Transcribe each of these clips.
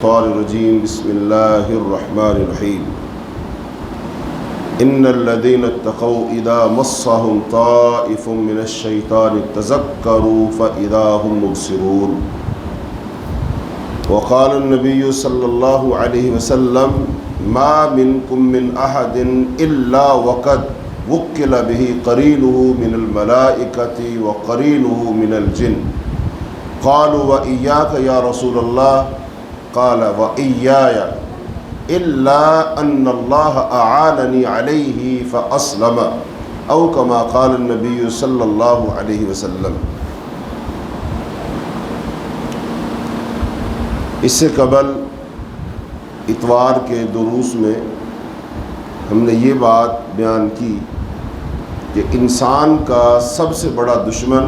الشيطان الرجيم بسم الله الرحمن الرحيم إن الذين اتقوا إذا مسهم طائف من الشيطان تذكروا فإذا هم مبصرون وقال النبي صلى الله عليه وسلم ما منكم من أحد إلا وقد وكل به قرينه من الملائكة وقرينه من الجن قالوا وإياك يا رسول الله قال وإياي إلا أن الله أعانني عليه فأسلم أو كما قال النبي صلی اللہ علیہ وسلم۔ اس سے قبل اتوار کے دروس میں ہم نے یہ بات بیان کی کہ انسان کا سب سے بڑا دشمن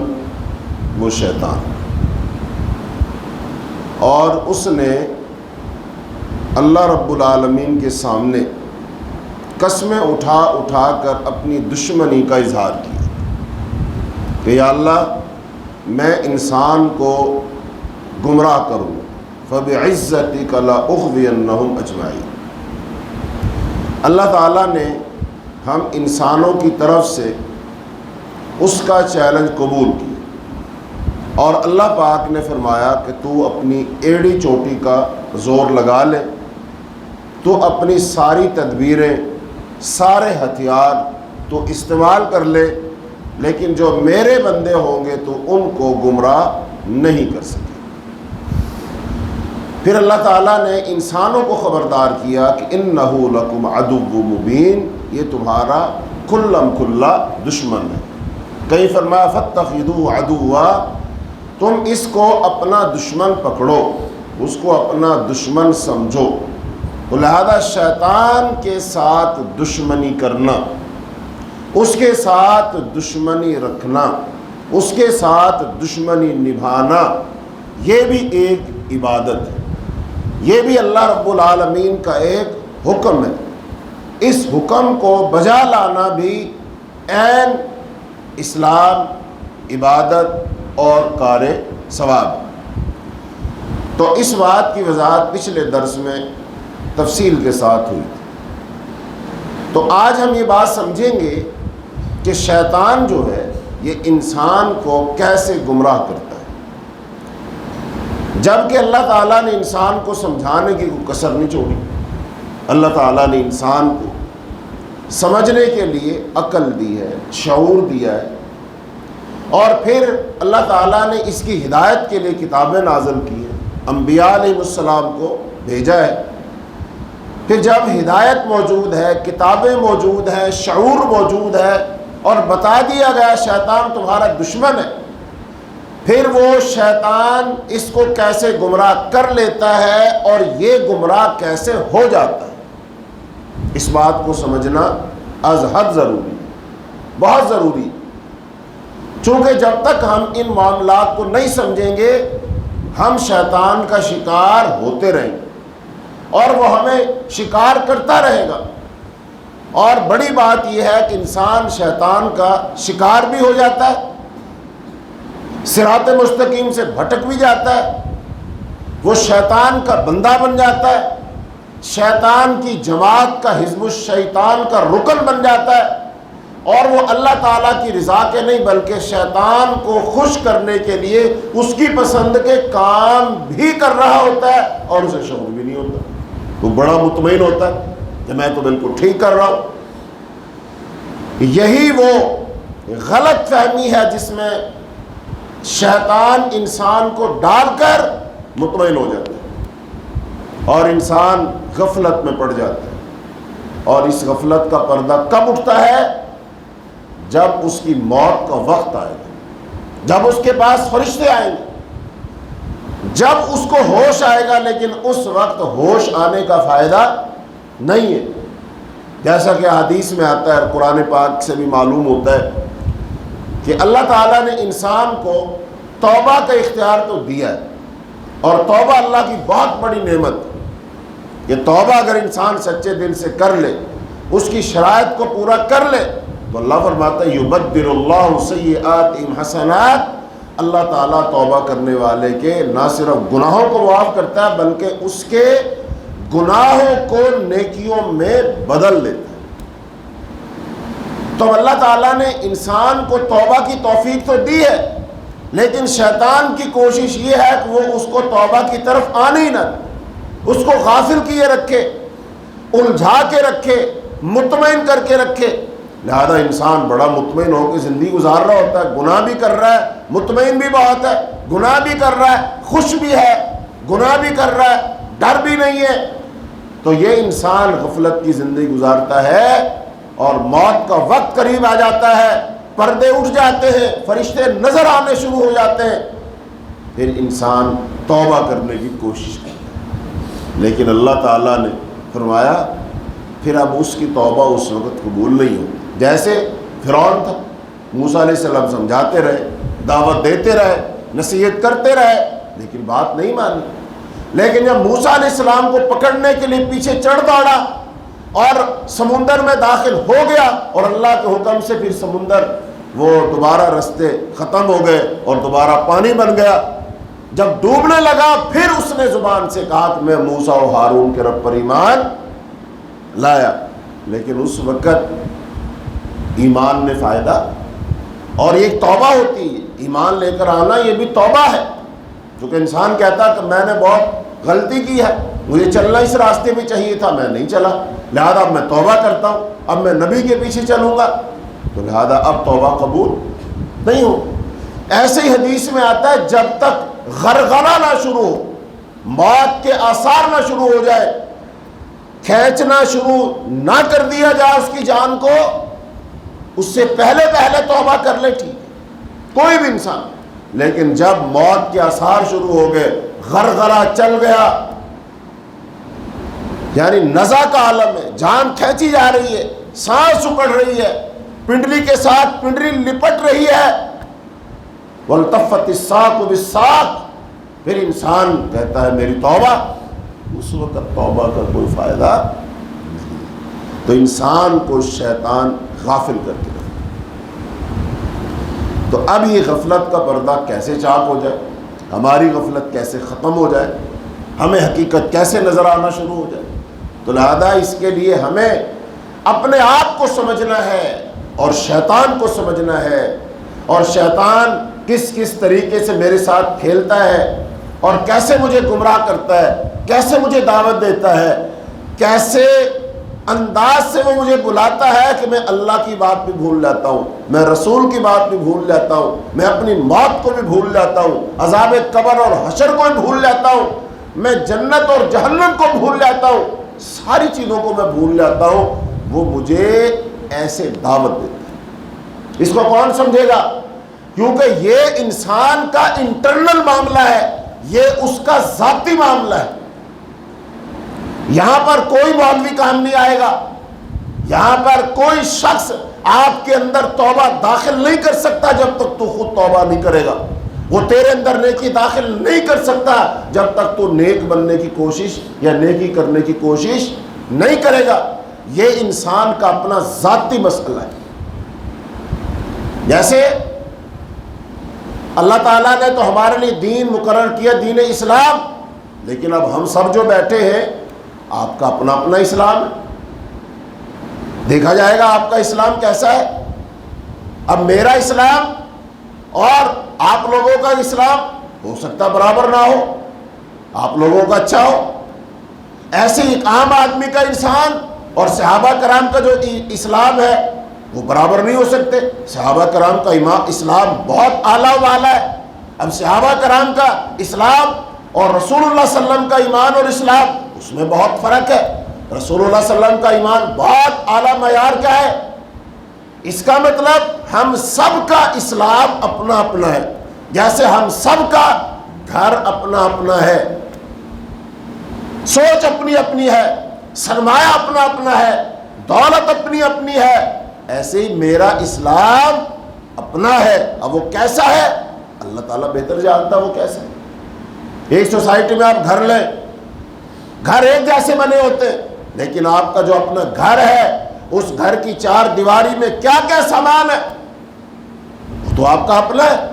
وہ شیطان، اور اس نے اللہ رب العالمین کے سامنے قسمیں اٹھا اٹھا کر اپنی دشمنی کا اظہار کیا کہ یا اللہ میں انسان کو گمراہ کروں، فبعزتک لأغوینہم اجمعین۔ اللہ تعالیٰ نے ہم انسانوں کی طرف سے اس کا چیلنج قبول کیا، اور اللہ پاک نے فرمایا کہ تو اپنی ایڑی چوٹی کا زور لگا لے، تو اپنی ساری تدبیریں، سارے ہتھیار تو استعمال کر لے، لیکن جو میرے بندے ہوں گے تو ان کو گمراہ نہیں کر سکے۔ پھر اللہ تعالیٰ نے انسانوں کو خبردار کیا کہ انہو لکم عدو مبین، یہ تمہارا کھلم کھلا دشمن ہے۔ کہیں فرمایا فاتخذوہ عدوا، تم اس کو اپنا دشمن پکڑو، اس کو اپنا دشمن سمجھو۔ تو لہذا شیطان کے ساتھ دشمنی کرنا، اس کے ساتھ دشمنی رکھنا، اس کے ساتھ دشمنی نبھانا، یہ بھی ایک عبادت ہے، یہ بھی اللہ رب العالمین کا ایک حکم ہے۔ اس حکم کو بجا لانا بھی عین اسلام، عبادت اور کار ثواب۔ تو اس بات کی وضاحت پچھلے درس میں تفصیل کے ساتھ ہوئی تھی۔ تو آج ہم یہ بات سمجھیں گے کہ شیطان جو ہے یہ انسان کو کیسے گمراہ کرتا ہے، جبکہ اللہ تعالیٰ نے انسان کو سمجھانے کی کوئی کسر نہیں چھوڑی۔ اللہ تعالیٰ نے انسان کو سمجھنے کے لیے عقل دی ہے، شعور دیا ہے، اور پھر اللہ تعالیٰ نے اس کی ہدایت کے لیے کتابیں نازل کی ہیں، انبیاء علیہ السلام کو بھیجا ہے۔ پھر جب ہدایت موجود ہے، کتابیں موجود ہیں، شعور موجود ہے، اور بتا دیا گیا شیطان تمہارا دشمن ہے، پھر وہ شیطان اس کو کیسے گمراہ کر لیتا ہے اور یہ گمراہ کیسے ہو جاتا ہے، اس بات کو سمجھنا از حد ضروری، بہت ضروری۔ چونکہ جب تک ہم ان معاملات کو نہیں سمجھیں گے ہم شیطان کا شکار ہوتے رہیں گے، اور وہ ہمیں شکار کرتا رہے گا۔ اور بڑی بات یہ ہے کہ انسان شیطان کا شکار بھی ہو جاتا ہے، صراط مستقیم سے بھٹک بھی جاتا ہے، وہ شیطان کا بندہ بن جاتا ہے، شیطان کی جماعت کا، حزب الشیطان کا رکن بن جاتا ہے، اور وہ اللہ تعالیٰ کی رضا کے نہیں بلکہ شیطان کو خوش کرنے کے لیے اس کی پسند کے کام بھی کر رہا ہوتا ہے، اور اسے شعور بھی نہیں ہوتا۔ وہ بڑا مطمئن ہوتا ہے کہ میں تو بالکل ٹھیک کر رہا ہوں۔ یہی وہ غلط فہمی ہے جس میں شیطان انسان کو ڈال کر مطمئن ہو جاتا ہے، اور انسان غفلت میں پڑ جاتا ہے۔ اور اس غفلت کا پردہ کب اٹھتا ہے؟ جب اس کی موت کا وقت آئے گا، جب اس کے پاس فرشتے آئیں گے، جب اس کو ہوش آئے گا، لیکن اس وقت ہوش آنے کا فائدہ نہیں ہے۔ جیسا کہ حدیث میں آتا ہے، قرآن پاک سے بھی معلوم ہوتا ہے کہ اللہ تعالیٰ نے انسان کو توبہ کا اختیار تو دیا ہے، اور توبہ اللہ کی بہت بڑی نعمت ہے۔ یہ توبہ اگر انسان سچے دل سے کر لے، اس کی شرائط کو پورا کر لے، تو اللہ فرماتا ہے یبدل اللہ سیئاتہم حسنات، اللہ تعالیٰ توبہ کرنے والے کے نہ صرف گناہوں کو معاف کرتا ہے بلکہ اس کے گناہوں کو نیکیوں میں بدل دیتا ہے۔ تو اللہ تعالیٰ نے انسان کو توبہ کی توفیق تو دی ہے، لیکن شیطان کی کوشش یہ ہے کہ وہ اس کو توبہ کی طرف آنے ہی نہ دے، اس کو غافل کیے رکھے، الجھا کے رکھے، مطمئن کر کے رکھے۔ لہذا انسان بڑا مطمئن ہو کے زندگی گزار رہا ہوتا ہے، گناہ بھی کر رہا ہے، مطمئن بھی بہت ہے، گناہ بھی کر رہا ہے، خوش بھی ہے، گناہ بھی کر رہا ہے، ڈر بھی نہیں ہے۔ تو یہ انسان غفلت کی زندگی گزارتا ہے، اور موت کا وقت قریب آ جاتا ہے، پردے اٹھ جاتے ہیں، فرشتے نظر آنے شروع ہو جاتے ہیں، پھر انسان توبہ کرنے کی کوشش کرتا ہے، لیکن اللہ تعالیٰ نے فرمایا پھر اب اس کی توبہ اس وقت قبول نہیں ہوگی۔ جیسے فرعون تھا، موسیٰ علیہ السلام سمجھاتے رہے، دعوت دیتے رہے، نصیحت کرتے رہے، لیکن بات نہیں مانی۔ لیکن جب موسیٰ علیہ السلام کو پکڑنے کے لیے پیچھے چڑھ دوڑا اور سمندر میں داخل ہو گیا، اور اللہ کے حکم سے پھر سمندر وہ دوبارہ رستے ختم ہو گئے اور دوبارہ پانی بن گیا، جب ڈوبنے لگا پھر اس نے زبان سے کہا کہ میں موسیٰ و ہارون کے رب پر ایمان لایا۔ لیکن اس وقت ایمان نے فائدہ، اور یہ ایک توبہ ہوتی ہے، ایمان لے کر آنا یہ بھی توبہ ہے، کیونکہ انسان کہتا ہے کہ میں نے بہت غلطی کی ہے، مجھے چلنا اس راستے میں چاہیے تھا، میں نہیں چلا، لہذا اب میں توبہ کرتا ہوں، اب میں نبی کے پیچھے چلوں گا، تو لہذا اب توبہ قبول نہیں ہو۔ ایسے ہی حدیث میں آتا ہے جب تک غرغرہ نہ شروع ہو، موت کے آثار نہ شروع ہو جائے، کھینچنا شروع نہ کر دیا جائے اس کی جان کو، اس سے پہلے توبہ کر لے، ٹھیک ہے کوئی بھی انسان، لیکن جب موت کے آثار شروع ہو گئے، غرغرہ چل گیا، یعنی نزع کا عالم ہے، جان کھینچی جا رہی ہے، سانس اکڑ رہی ہے، پنڈلی کے ساتھ پنڈلی لپٹ رہی ہے، وَالْتَفَّتِ السَّاقُ بِالسَّاقِ، پھر انسان کہتا ہے میری توبہ، اس وقت توبہ کا کوئی فائدہ نہیں۔ تو انسان کو شیطان غافل کر کے رکھتا۔ تو اب یہ غفلت کا پردہ کیسے چاک ہو جائے، ہماری غفلت کیسے ختم ہو جائے، ہمیں حقیقت کیسے نظر آنا شروع ہو جائے، تو لہذا اس کے لیے ہمیں اپنے آپ کو سمجھنا ہے اور شیطان کو سمجھنا ہے، اور شیطان کس کس طریقے سے میرے ساتھ کھیلتا ہے اور کیسے مجھے گمراہ کرتا ہے، کیسے مجھے دعوت دیتا ہے، کیسے انداز سے وہ مجھے بلاتا ہے کہ میں اللہ کی بات بھی بھول جاتا ہوں، میں رسول کی بات بھی بھول جاتا ہوں، میں اپنی موت کو بھی بھول جاتا ہوں، عذاب قبر اور حشر کو بھی بھول جاتا ہوں، میں جنت اور جہنم کو بھول جاتا ہوں، ساری چیزوں کو میں بھول جاتا ہوں، وہ مجھے ایسے دعوت دیتا ہے۔ اس کو کون سمجھے گا؟ کیونکہ یہ انسان کا انٹرنل معاملہ ہے، یہ اس کا ذاتی معاملہ ہے۔ یہاں پر کوئی مولوی کام نہیں آئے گا، یہاں پر کوئی شخص آپ کے اندر توبہ داخل نہیں کر سکتا جب تک تو خود توبہ نہیں کرے گا، وہ تیرے اندر نیکی داخل نہیں کر سکتا جب تک تو نیک بننے کی کوشش یا نیکی کرنے کی کوشش نہیں کرے گا۔ یہ انسان کا اپنا ذاتی مسئلہ ہے۔ جیسے اللہ تعالیٰ نے تو ہمارے لیے دین مقرر کیا، دین اسلام، لیکن اب ہم سب جو بیٹھے ہیں آپ کا اپنا اپنا اسلام ہے، دیکھا جائے گا آپ کا اسلام کیسا ہے۔ اب میرا اسلام اور آپ لوگوں کا اسلام ہو سکتا برابر نہ ہو، آپ لوگوں کا اچھا ہو، ایسے ایک عام آدمی کا انسان اور صحابہ کرام کا جو اسلام ہے وہ برابر نہیں ہو سکتے۔ صحابہ کرام کا اسلام بہت اعلیٰ والا ہے، اب صحابہ کرام کا اسلام اور رسول اللہ صلی اللہ علیہ وسلم کا ایمان اور اسلام اس میں بہت فرق ہے۔ رسول اللہ صلی اللہ علیہ وسلم کا ایمان بہت اعلیٰ معیار کا ہے، اس کا مطلب ہم سب کا اسلام اپنا اپنا ہے، جیسے ہم سب کا گھر اپنا اپنا ہے، سوچ اپنی اپنی ہے، سرمایہ اپنا اپنا ہے، دولت اپنی اپنی ہے، ایسے ہی میرا اسلام اپنا ہے۔ اب وہ کیسا ہے اللہ تعالیٰ بہتر جانتا ہے وہ کیسا ہے۔ ایک سوسائٹی میں آپ گھر لیں، گھر ایک جیسے بنے ہوتے ہیں، لیکن آپ کا جو اپنا گھر ہے اس گھر کی چار دیواری میں کیا کیا سامان ہے وہ تو آپ کا اپنا ہے۔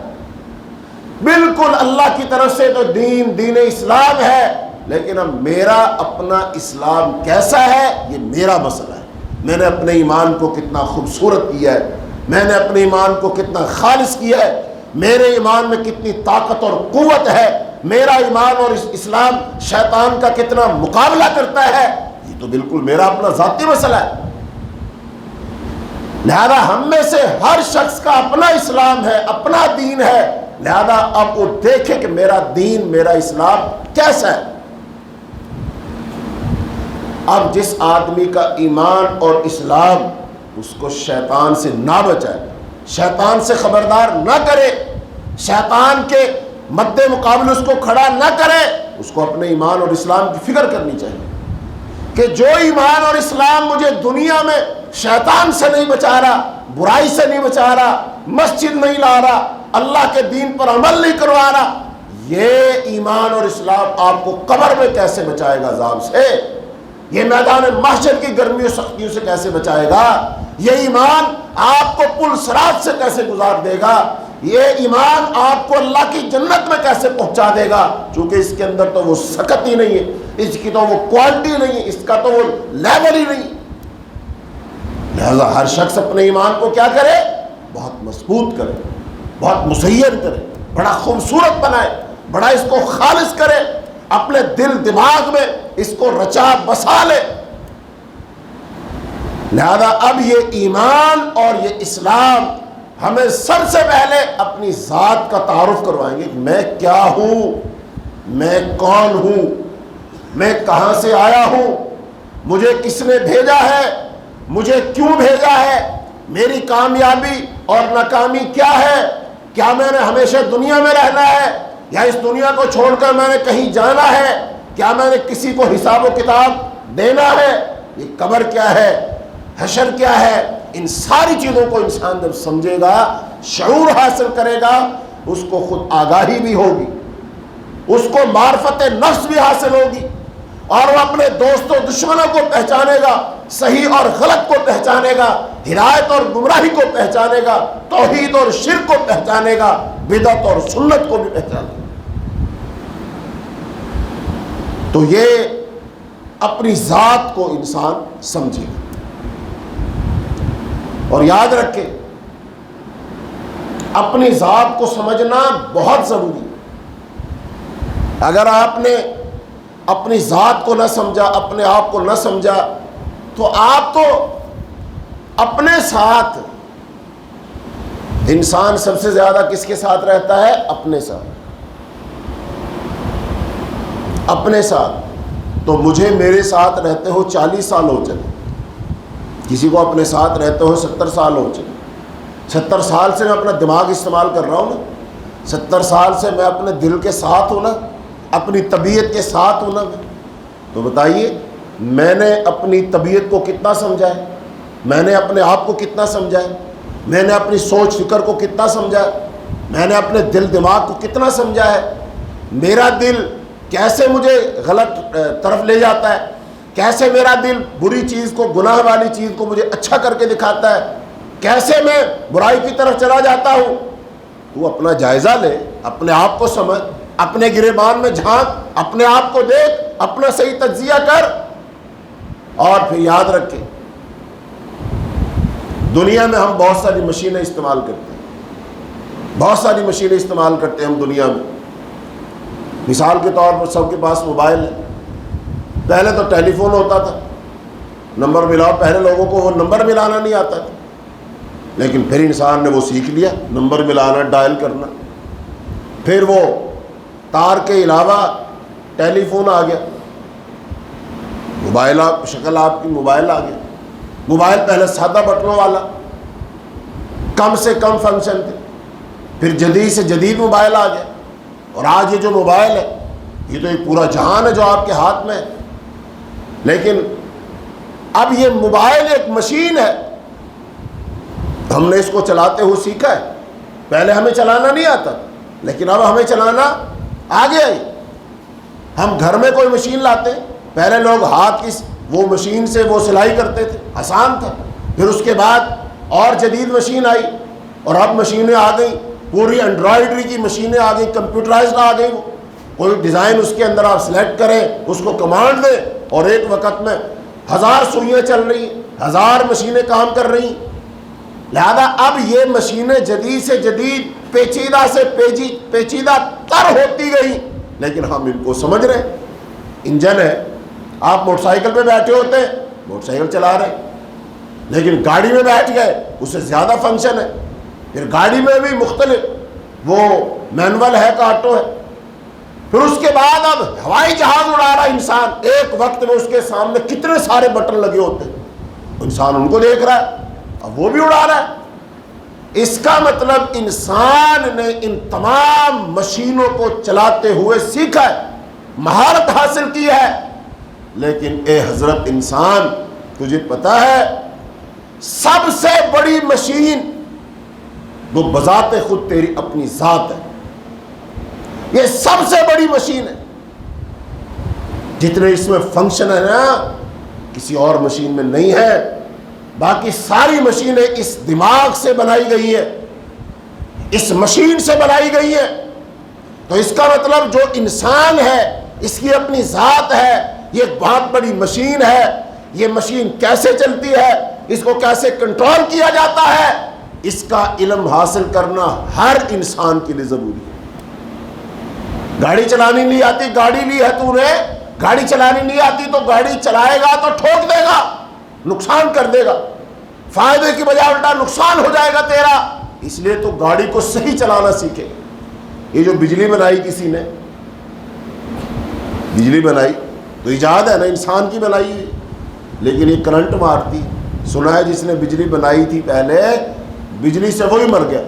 بالکل اللہ کی طرف سے تو دین اسلام ہے، لیکن اب میرا اپنا اسلام کیسا ہے یہ میرا مسئلہ ہے۔ میں نے اپنے ایمان کو کتنا خوبصورت کیا ہے، میں نے اپنے ایمان کو کتنا خالص کیا ہے، میرے ایمان میں کتنی طاقت اور قوت ہے، میرا ایمان اور اسلام شیطان کا کتنا مقابلہ کرتا ہے، یہ تو بالکل میرا اپنا ذاتی مسئلہ ہے۔ لہذا ہم میں سے ہر شخص کا اپنا اسلام ہے، اپنا دین ہے، لہذا اب وہ دیکھے کہ میرا دین، میرا اسلام کیسا ہے۔ اب جس آدمی کا ایمان اور اسلام اس کو شیطان سے نہ بچائے، شیطان سے خبردار نہ کرے، شیطان کے مد مقابل اس کو کھڑا نہ کرے، اس کو اپنے ایمان اور اسلام کی فکر کرنی چاہیے کہ جو ایمان اور اسلام مجھے دنیا میں شیطان سے نہیں بچا رہا، برائی سے نہیں بچا رہا، مسجد نہیں لا رہا، اللہ کے دین پر عمل نہیں کروا رہا، یہ ایمان اور اسلام آپ کو قبر میں کیسے بچائے گا عذاب سے، یہ میدان محشر کی گرمیوں سختیوں سے کیسے بچائے گا، یہ ایمان آپ کو پل صراط سے کیسے گزار دے گا، یہ ایمان آپ کو اللہ کی جنت میں کیسے پہنچا دے گا، چونکہ اس کے اندر تو وہ سکت ہی نہیں ہے، اس کی تو وہ کوالٹی نہیں ہے، اس کا تو وہ لیول ہی نہیں۔ لہذا ہر شخص اپنے ایمان کو کیا کرے، بہت مضبوط کرے، بہت مزین کرے، بڑا خوبصورت بنائے، بڑا اس کو خالص کرے، اپنے دل دماغ میں اس کو رچا بسا لے۔ لہذا اب یہ ایمان اور یہ اسلام ہمیں سب سے پہلے اپنی ذات کا تعارف کروائیں گے کہ میں کیا ہوں، میں کون ہوں، میں کہاں سے آیا ہوں، مجھے کس نے بھیجا ہے، مجھے کیوں بھیجا ہے، میری کامیابی اور ناکامی کیا ہے، کیا میں نے ہمیشہ دنیا میں رہنا ہے یا اس دنیا کو چھوڑ کر میں نے کہیں جانا ہے، کیا میں نے کسی کو حساب و کتاب دینا ہے، یہ قبر کیا ہے، حشر کیا ہے، ان ساری چیزوں کو انسان جب سمجھے گا، شعور حاصل کرے گا، اس کو خود آگاہی بھی ہوگی، اس کو معرفت نفس بھی حاصل ہوگی، اور وہ اپنے دوست و دشمنوں کو پہچانے گا، صحیح اور غلط کو پہچانے گا، ہدایت اور گمراہی کو پہچانے گا، توحید اور شرک کو پہچانے گا، بدعت اور سنت کو بھی پہچانے گا۔ تو یہ اپنی ذات کو انسان سمجھے گا، اور یاد رکھے اپنی ذات کو سمجھنا بہت ضروری ہے۔ اگر آپ نے اپنی ذات کو نہ سمجھا، اپنے آپ کو نہ سمجھا، تو آپ تو اپنے ساتھ، انسان سب سے زیادہ کس کے ساتھ رہتا ہے، اپنے ساتھ، اپنے ساتھ۔ تو مجھے میرے ساتھ رہتے ہو 40 سال ہو چلے، کسی کو اپنے ساتھ رہتے ہو 70 سال ہو چلے، 70 سال سے میں اپنا دماغ استعمال کر رہا ہوں نا، 70 سال سے میں اپنے دل کے ساتھ ہوں نا، اپنی طبیعت کے ساتھ ہوں نا، تو بتائیے میں نے اپنی طبیعت کو کتنا سمجھا ہے، میں نے اپنے آپ کو کتنا سمجھا ہے، میں نے اپنی سوچ فکر کو کتنا سمجھا ہے، میں نے اپنے دل دماغ کو کتنا سمجھا ہے، میرا دل کیسے مجھے غلط طرف لے جاتا ہے، کیسے میرا دل بری چیز کو، گناہ والی چیز کو مجھے اچھا کر کے دکھاتا ہے، کیسے میں برائی کی طرف چلا جاتا ہوں۔ تو اپنا جائزہ لے، اپنے آپ کو سمجھ، اپنے گریبان میں جھانک، اپنے آپ کو دیکھ، اپنا صحیح تجزیہ کر، اور پھر یاد رکھیں دنیا میں ہم بہت ساری مشینیں استعمال کرتے ہیں، بہت ساری مشینیں استعمال کرتے ہیں ہم دنیا میں۔ مثال کے طور پر سب کے پاس موبائل ہے، پہلے تو ٹیلی فون ہوتا تھا، نمبر ملاؤ، پہلے لوگوں کو وہ نمبر ملانا نہیں آتا تھا، لیکن پھر انسان نے وہ سیکھ لیا، نمبر ملانا، ڈائل کرنا۔ پھر وہ تار کے علاوہ ٹیلی فون آ گیا، موبائل شکل آپ کی موبائل آ گیا۔ موبائل پہلے سادہ بٹنوں والا، کم سے کم فنکشن تھے، پھر جدید سے جدید موبائل آ گیا، اور آج یہ جو موبائل ہے یہ تو ایک پورا جہان ہے جو آپ کے ہاتھ میں ہے۔ لیکن اب یہ موبائل ایک مشین ہے، ہم نے اس کو چلاتے ہوئے سیکھا ہے، پہلے ہمیں چلانا نہیں آتا، لیکن اب ہمیں چلانا آ گیا ہی۔ ہم گھر میں کوئی مشین لاتے، پہلے لوگ ہاتھ کی وہ مشین سے وہ سلائی کرتے تھے، آسان تھا، پھر اس کے بعد اور جدید مشین آئی، اور اب مشینیں آ گئیں پوری اینڈرائڈری کی مشینیں آ گئی، کمپیوٹرائزڈ آ گئی، وہ کوئی ڈیزائن اس کے اندر آپ سلیکٹ کریں، اس کو کمانڈ دیں اور ایک وقت میں 1000 سوئیاں چل رہی ہیں، 1000 مشینیں کام کر رہی ہیں۔ لہذا اب یہ مشینیں جدید سے جدید، پیچیدہ سے پیچیدہ تر ہوتی گئی، لیکن ہم ان کو سمجھ رہے ہیں۔ انجن ہے، آپ موٹر سائیکل پہ بیٹھے ہوتے ہیں، موٹر سائیکل چلا رہے ہیں، لیکن گاڑی میں بیٹھ گئے اس سے زیادہ فنکشن ہے، پھر گاڑی میں بھی مختلف، وہ مینول ہے کہ آٹو ہے، پھر اس کے بعد اب ہوائی جہاز اڑا رہا ہے انسان، ایک وقت میں اس کے سامنے کتنے سارے بٹن لگے ہوتے ہیں، انسان ان کو دیکھ رہا ہے، اب وہ بھی اڑا رہا ہے۔ اس کا مطلب انسان نے ان تمام مشینوں کو چلاتے ہوئے سیکھا ہے، مہارت حاصل کی ہے، لیکن اے حضرت انسان، تجھے پتا ہے سب سے بڑی مشین وہ بذات خود تیری اپنی ذات ہے، یہ سب سے بڑی مشین ہے، جتنے اس میں فنکشن ہے نا کسی اور مشین میں نہیں ہے۔ باقی ساری مشینیں اس دماغ سے بنائی گئی ہیں، اس مشین سے بنائی گئی ہیں، تو اس کا مطلب جو انسان ہے اس کی اپنی ذات ہے، یہ ایک بہت بڑی مشین ہے۔ یہ مشین کیسے چلتی ہے، اس کو کیسے کنٹرول کیا جاتا ہے، اس کا علم حاصل کرنا ہر انسان کے لیے ضروری ہے۔ گاڑی چلانی نہیں آتی، گاڑی لی ہے تو نے، گاڑی چلانی نہیں آتی تو گاڑی چلائے گا تو ٹھوک دے گا، نقصان کر دے گا، فائدے کی بجائے الٹا نقصان ہو جائے گا تیرا، اس لیے تو گاڑی کو صحیح چلانا سیکھے۔ یہ جو بجلی بنائی کسی نے، بجلی بنائی تو ایجاد ہے نا انسان کی بنائی ہوئی، لیکن یہ کرنٹ مارتی، سنا ہے جس نے بجلی بنائی تھی پہلے بجلی سے وہی مر گیا۔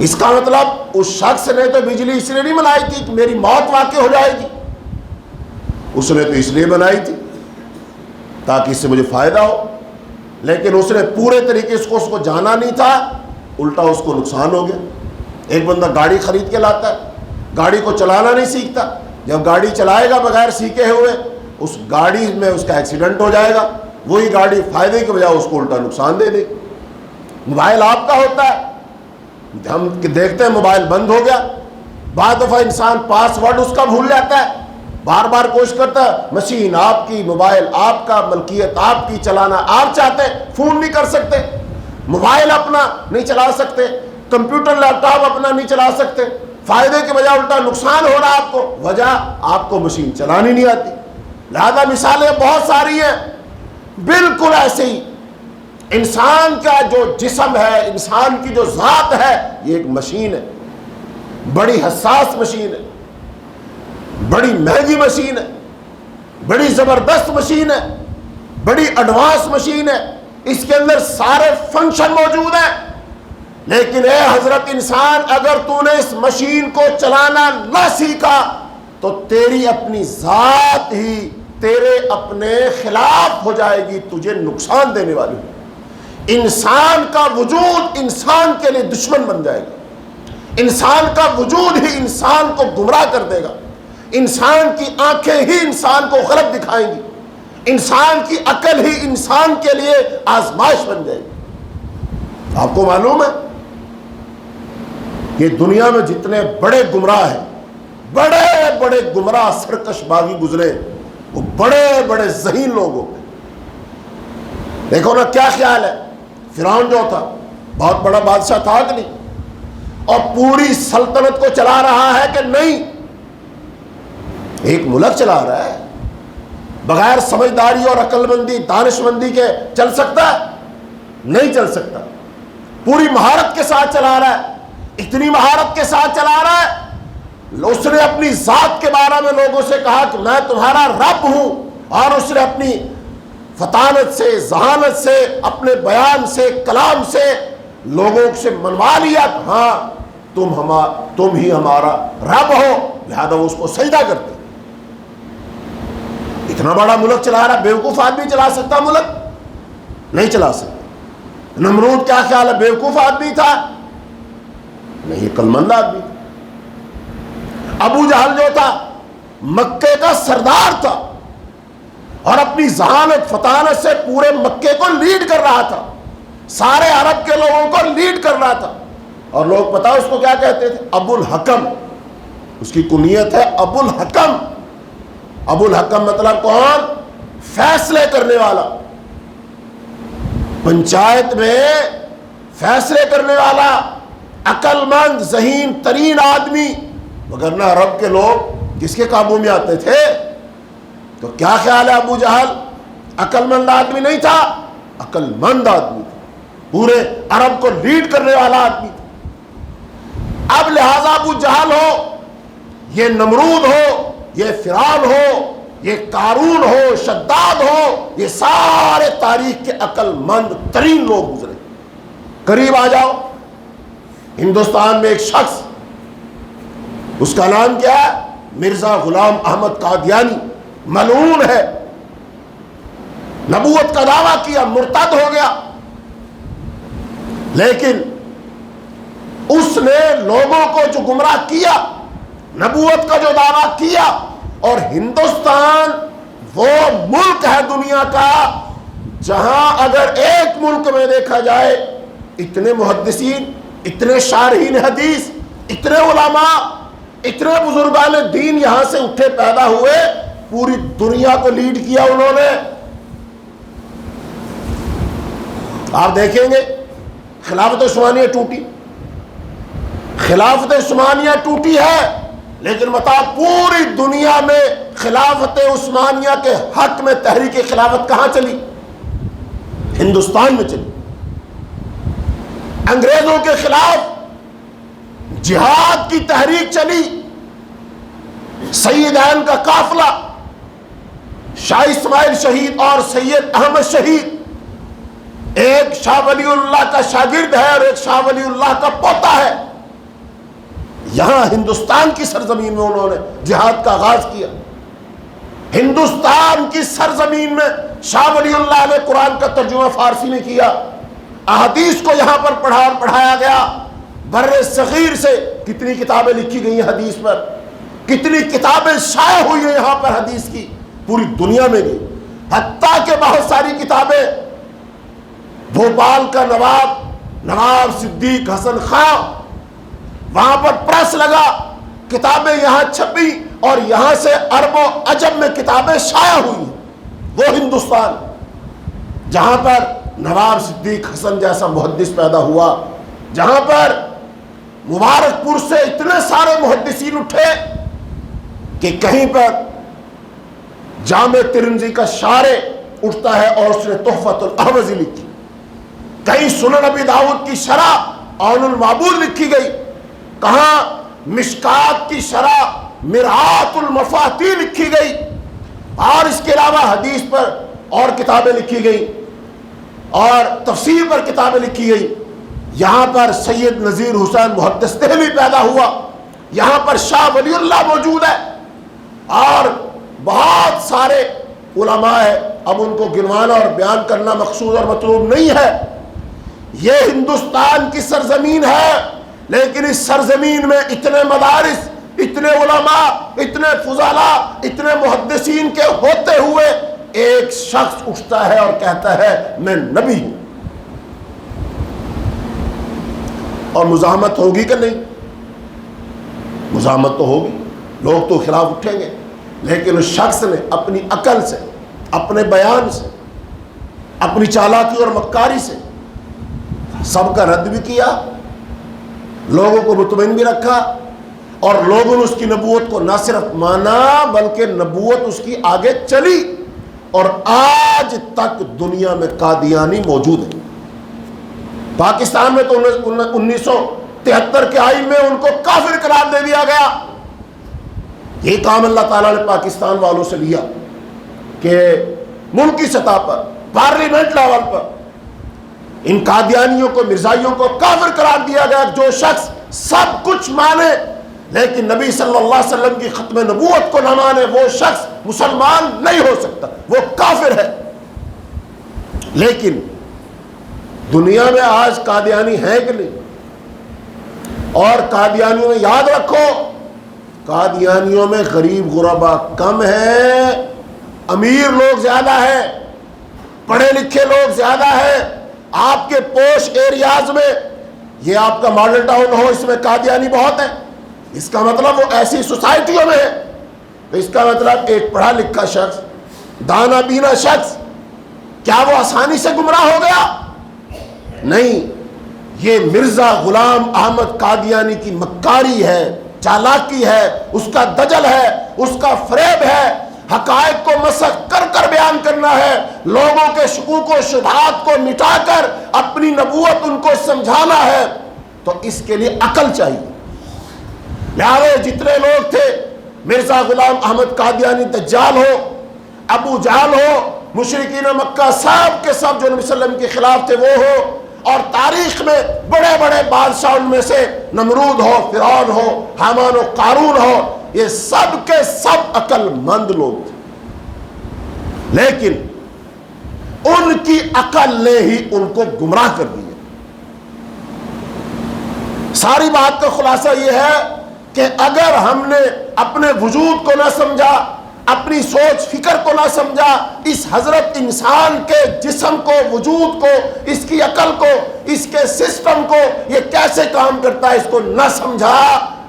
اس کا مطلب اس شخص نے تو بجلی اس لیے نہیں بنائی تھی کہ میری موت واقع ہو جائے گی، اس نے تو اس لیے بنائی تھی تاکہ اس سے مجھے فائدہ ہو، لیکن اس نے پورے طریقے سے اس کو جانا نہیں تھا، الٹا اس کو نقصان ہو گیا۔ ایک بندہ گاڑی خرید کے لاتا ہے، گاڑی کو چلانا نہیں سیکھتا، جب گاڑی چلائے گا بغیر سیکھے ہوئے اس گاڑی میں اس کا ایکسیڈنٹ ہو جائے گا، وہی گاڑی فائدے کے بجائے اس کو الٹا نقصان دے دے۔ موبائل آپ کا ہوتا ہے، ہم دیکھتے ہیں موبائل بند ہو گیا، بعض دفعہ انسان پاس ورڈ اس کا بھول جاتا ہے، بار بار کوشش کرتا ہے، مشین آپ کی، موبائل آپ کا، ملکیت آپ کی، چلانا آپ چاہتے ہیں، فون نہیں کر سکتے، موبائل اپنا نہیں چلا سکتے، کمپیوٹر لیپ ٹاپ اپنا نہیں چلا سکتے، فائدے کے بجائے الٹا نقصان ہو رہا آپ کو، وجہ آپ کو مشین چلانی نہیں آتی۔ لہذا مثالیں بہت ساری ہیں۔ بالکل ایسے ہی انسان کا جو جسم ہے، انسان کی جو ذات ہے، یہ ایک مشین ہے، بڑی حساس مشین ہے، بڑی مہنگی مشین ہے، بڑی زبردست مشین ہے، بڑی ایڈوانس مشین ہے، اس کے اندر سارے فنکشن موجود ہیں، لیکن اے حضرت انسان، اگر تو نے اس مشین کو چلانا نہ سیکھا تو تیری اپنی ذات ہی تیرے اپنے خلاف ہو جائے گی، تجھے نقصان دینے والی ہے۔ انسان کا وجود انسان کے لیے دشمن بن جائے گا، انسان کا وجود ہی انسان کو گمراہ کر دے گا، انسان کی آنکھیں ہی انسان کو غلط دکھائیں گی، انسان کی عقل ہی انسان کے لیے آزمائش بن جائے گی۔ آپ کو معلوم ہے کہ دنیا میں جتنے بڑے گمراہ ہیں، بڑے بڑے گمراہ سرکش باغی گزرے، وہ بڑے بڑے ذہین لوگ ہوتے ہیں۔ دیکھو نا کیا خیال ہے، فرعون جو تھا بہت بڑا بادشاہ تھا کہ نہیں، اور پوری سلطنت کو چلا رہا ہے کہ نہیں؟ ایک ملک چلا رہا ہے، بغیر سمجھداری اور عقل مندی دانش مندی کے چل سکتا ہے؟ نہیں چل سکتا۔ پوری مہارت کے ساتھ چلا رہا ہے، اتنی مہارت کے ساتھ چلا رہا ہے، اس نے اپنی ذات کے بارے میں لوگوں سے کہا کہ میں تمہارا رب ہوں، اور اس نے اپنی فطانت سے، ذہانت سے، اپنے بیان سے، کلام سے لوگوں سے منوا لیا کہ ہاں تم ہی ہمارا رب ہو، لہذا وہ اس کو سجدہ کرتے۔ اتنا بڑا ملک چلا رہا، بیوقوف آدمی چلا سکتا ملک؟ نہیں چلا سکتا۔ نمرود کیا خیال ہے، بیوقوف آدمی تھا؟ نہیں، عقلمند آدمی تھا۔ ابو جہل جو تھا مکے کا سردار تھا، اور اپنی ذہانت فطانت سے پورے مکے کو لیڈ کر رہا تھا، سارے عرب کے لوگوں کو لیڈ کر رہا تھا. اور لوگ پتا اس کو کیا کہتے تھے؟ ابو الحکم. اس کی کنیت ہے ابو الحکم. ابو الحکم مطلب کون؟ فیصلے کرنے والا. پنچایت میں فیصلے کرنے والا، عقل مند، ذہین ترین آدمی. وگرنہ عرب کے لوگ کس کے قابو میں آتے تھے؟ تو کیا خیال ہے ابو جہل عقل مند آدمی نہیں تھا؟ عقل مند آدمی تھا، پورے عرب کو لیڈ کرنے والا آدمی تھا. اب لہذا ابو جہل ہو، یہ نمرود ہو، یہ فرعون ہو، یہ قارون ہو، شداد ہو، یہ سارے تاریخ کے عقل مند ترین لوگ گزرے. قریب آ جاؤ. ہندوستان میں ایک شخص، اس کا نام کیا ہے؟ مرزا غلام احمد قادیانی. ملعون ہے، نبوت کا دعویٰ کیا، مرتد ہو گیا. لیکن اس نے لوگوں کو جو گمراہ کیا، نبوت کا جو دعویٰ کیا، اور ہندوستان وہ ملک ہے دنیا کا جہاں اگر ایک ملک میں دیکھا جائے اتنے محدثین، اتنے شارحین حدیث، اتنے علماء، اتنے بزرگان دین یہاں سے اٹھے پیدا ہوئے، پوری دنیا کو لیڈ کیا انہوں نے. آپ دیکھیں گے خلافت عثمانیہ ٹوٹی، خلافت عثمانیہ ٹوٹی ہے، لیکن بتا پوری دنیا میں خلافت عثمانیہ کے حق میں تحریک خلافت کہاں چلی؟ ہندوستان میں چلی. انگریزوں کے خلاف جہاد کی تحریک چلی. سیدین کا قافلہ، شاہ اسماعیل شہید اور سید احمد شہید، ایک شاہ ولی اللہ کا شاگرد ہے اور ایک شاہ ولی اللہ کا پوتا ہے. یہاں ہندوستان کی سرزمین میں انہوں نے جہاد کا آغاز کیا. ہندوستان کی سرزمین میں شاہ ولی اللہ نے قرآن کا ترجمہ فارسی میں کیا. احادیث کو یہاں پر پڑھا اور پڑھایا گیا. بر صغیر سے کتنی کتابیں لکھی گئی ہیں حدیث پر، کتنی کتابیں شائع ہوئی ہیں یہاں پر حدیث کی، پوری دنیا میں گئی. حتیٰ کہ بہت ساری کتابیں بھوپال کا نواب صدیق حسن خان، وہاں پر پریس لگا، کتابیں یہاں چھپی اور یہاں سے عرب و عجم میں کتابیں شائع ہوئی. وہ ہندوستان جہاں پر نواب صدیق حسن جیسا محدث پیدا ہوا، جہاں پر مبارک پور سے اتنے سارے محدثین اٹھے کہ کہیں پر جامع ترمذی کا شارح اٹھتا ہے اور اس نے تحفۃ الاحوذی لکھی، کہیں سنن ابی داؤد کی شرح عون المعبود لکھی گئی، کہاں مشکات کی شرح مرآت المفاتیح لکھی گئی، اور اس کے علاوہ حدیث پر اور کتابیں لکھی گئی اور تفسیر پر کتابیں لکھی گئی. یہاں پر سید نذیر حسین محدث دہلوی پیدا ہوا، یہاں پر شاہ ولی اللہ موجود ہے اور بہت سارے علماء ہیں. اب ان کو گنوانا اور بیان کرنا مقصود اور مطلوب نہیں ہے. یہ ہندوستان کی سرزمین ہے، لیکن اس سرزمین میں اتنے مدارس، اتنے علماء، اتنے فضلاء، اتنے محدثین کے ہوتے ہوئے ایک شخص اٹھتا ہے اور کہتا ہے میں نبی ہوں. اور مزاحمت ہوگی کہ نہیں؟ مزاحمت تو ہوگی، لوگ تو خلاف اٹھیں گے. لیکن اس شخص نے اپنی عقل سے، اپنے بیان سے، اپنی چالاکی اور مکاری سے سب کا رد بھی کیا، لوگوں کو مطمئن بھی رکھا، اور لوگوں نے اس کی نبوت کو نہ صرف مانا بلکہ نبوت اس کی آگے چلی. اور آج تک دنیا میں قادیانی موجود ہے. پاکستان میں تو 1973 کے آئین میں ان کو کافر قرار دے دیا گیا. یہ کام اللہ تعالیٰ نے پاکستان والوں سے لیا کہ ملکی سطح پر، پارلیمنٹ لیول پر ان قادیانیوں کو، مرزائیوں کو کافر قرار دیا گیا. جو شخص سب کچھ مانے لیکن نبی صلی اللہ علیہ وسلم کی ختم نبوت کو نہ مانے، وہ شخص مسلمان نہیں ہو سکتا، وہ کافر ہے. لیکن دنیا میں آج قادیانی ہیں کہ نہیں؟ اور قادیانیوں میں یاد رکھو، قادیانیوں میں غریب غربا کم ہیں، امیر لوگ زیادہ ہیں، پڑھے لکھے لوگ زیادہ ہیں، آپ کے پوش ایریاز میں یہ آپ کا ماڈل ٹاؤن ہو، اس میں قادیانی بہت ہیں، اس کا مطلب وہ ایسی سوسائٹیوں میں ہے، تو اس کا مطلب ایک پڑھا لکھا شخص، دانا بینا شخص، کیا وہ آسانی سے گمراہ ہو گیا؟ نہیں، یہ مرزا غلام احمد قادیانی کی مکاری ہے، چالاکی ہے، اس کا دجل ہے، اس کا فریب ہے، حقائق کو مسخ کر کر بیان کرنا ہے، لوگوں کے شکوک و شبہات کو مٹا کر اپنی نبوت ان کو سمجھانا ہے، تو اس کے لیے عقل چاہیے۔ لہٰذا جتنے لوگ تھے، مرزا غلام احمد قادیانی دجال ہو، ابو جہل ہو، مشرکین مکہ سب کے سب جو نبی صلی اللہ علیہ وسلم کے خلاف تھے وہ ہو، اور تاریخ میں بڑے بڑے بادشاہ ان میں سے نمرود ہو، فرعون ہو، حامان و قارون ہو، یہ سب کے سب عقل مند لوگ تھے، لیکن ان کی عقل نے ہی ان کو گمراہ کر دیا۔ ساری بات کا خلاصہ یہ ہے کہ اگر ہم نے اپنے وجود کو نہ سمجھا، اپنی سوچ فکر کو نہ سمجھا، اس حضرت انسان کے جسم کو، وجود کو، اس کی عقل کو، اس کے سسٹم کو، یہ کیسے کام کرتا ہے، اس کو نہ سمجھا،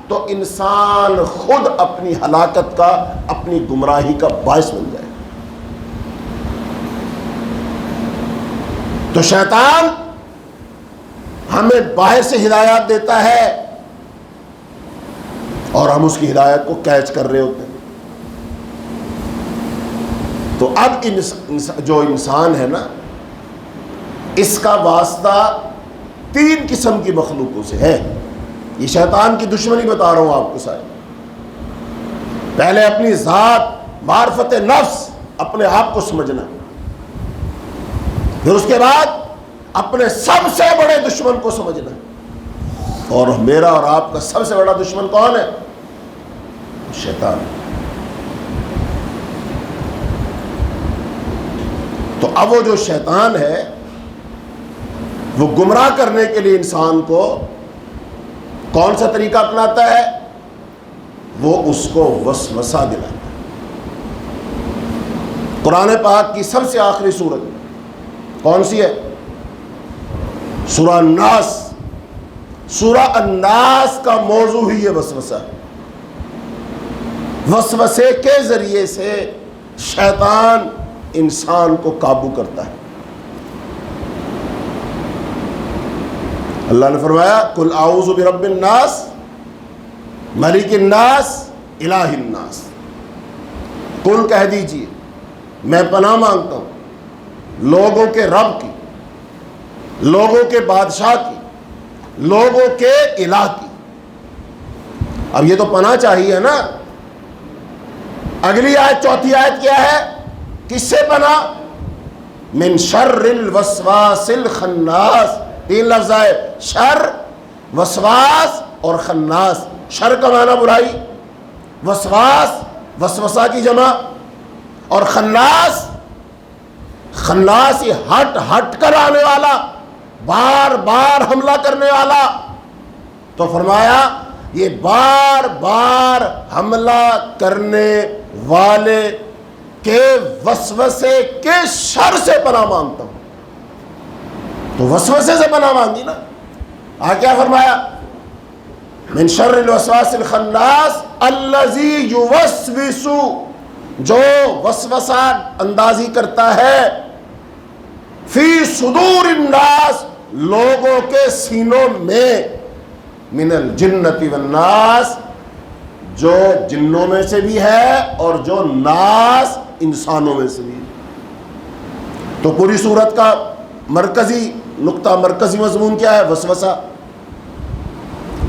تو انسان خود اپنی ہلاکت کا، اپنی گمراہی کا باعث بن جائے۔ تو شیطان ہمیں باہر سے ہدایات دیتا ہے اور ہم اس کی ہدایت کو کیچ کر رہے ہوتے ہیں۔ تو اب جو انسان ہے نا، اس کا واسطہ تین قسم کی مخلوقوں سے ہے۔ یہ شیطان کی دشمنی بتا رہا ہوں آپ کو سارے۔ پہلے اپنی ذات، معرفت نفس، اپنے آپ کو سمجھنا، پھر اس کے بعد اپنے سب سے بڑے دشمن کو سمجھنا، اور میرا اور آپ کا سب سے بڑا دشمن کون ہے؟ شیطان۔ تو اب وہ جو شیطان ہے وہ گمراہ کرنے کے لیے انسان کو کون سا طریقہ اپناتا ہے؟ وہ اس کو وسوسہ دلاتا ہے۔ قرآن پاک کی سب سے آخری سورت کون سی ہے؟ سورہ الناس۔ سورہ الناس کا موضوع ہی یہ وسوسہ ہے۔ وسوسے کے ذریعے سے شیطان انسان کو قابو کرتا ہے۔ اللہ نے فرمایا قل اعوذ برب الناس ملک الناس الہ الناس، قل کہہ دیجئے میں پناہ مانگتا ہوں لوگوں کے رب کی، لوگوں کے بادشاہ کی، لوگوں کے الہ کی۔ اب یہ تو پناہ چاہیے نا۔ اگلی آیت، چوتھی آیت کیا ہے؟ کس سے پناہ؟ من شر الوسواس الخناس۔ تین لفظ آئے، شر، وسواس اور خناس۔ شر کا معنی برائی، وسواس وسوسہ کی جمع، اور خناس، خناس یہ ہٹ کر آنے والا، بار بار حملہ کرنے والا۔ تو فرمایا یہ بار بار حملہ کرنے والے کے وسوسے کے شر سے پناہ مانگتا ہوں۔ تو وسوسے سے پناہ مانگی نا۔ کیا فرمایا؟ من شر الوسواس الخناس الذی یوسوس، جو وسوسہ اندازی کرتا ہے فی صدور الناس، لوگوں کے سینوں میں، من الجنۃ والناس، جو جنوں میں سے بھی ہے اور جو ناس انسانوں میں سے بھی ہے۔ تو پوری صورت کا مرکزی نقطہ، مرکزی مضمون کیا ہے؟ وسوسہ۔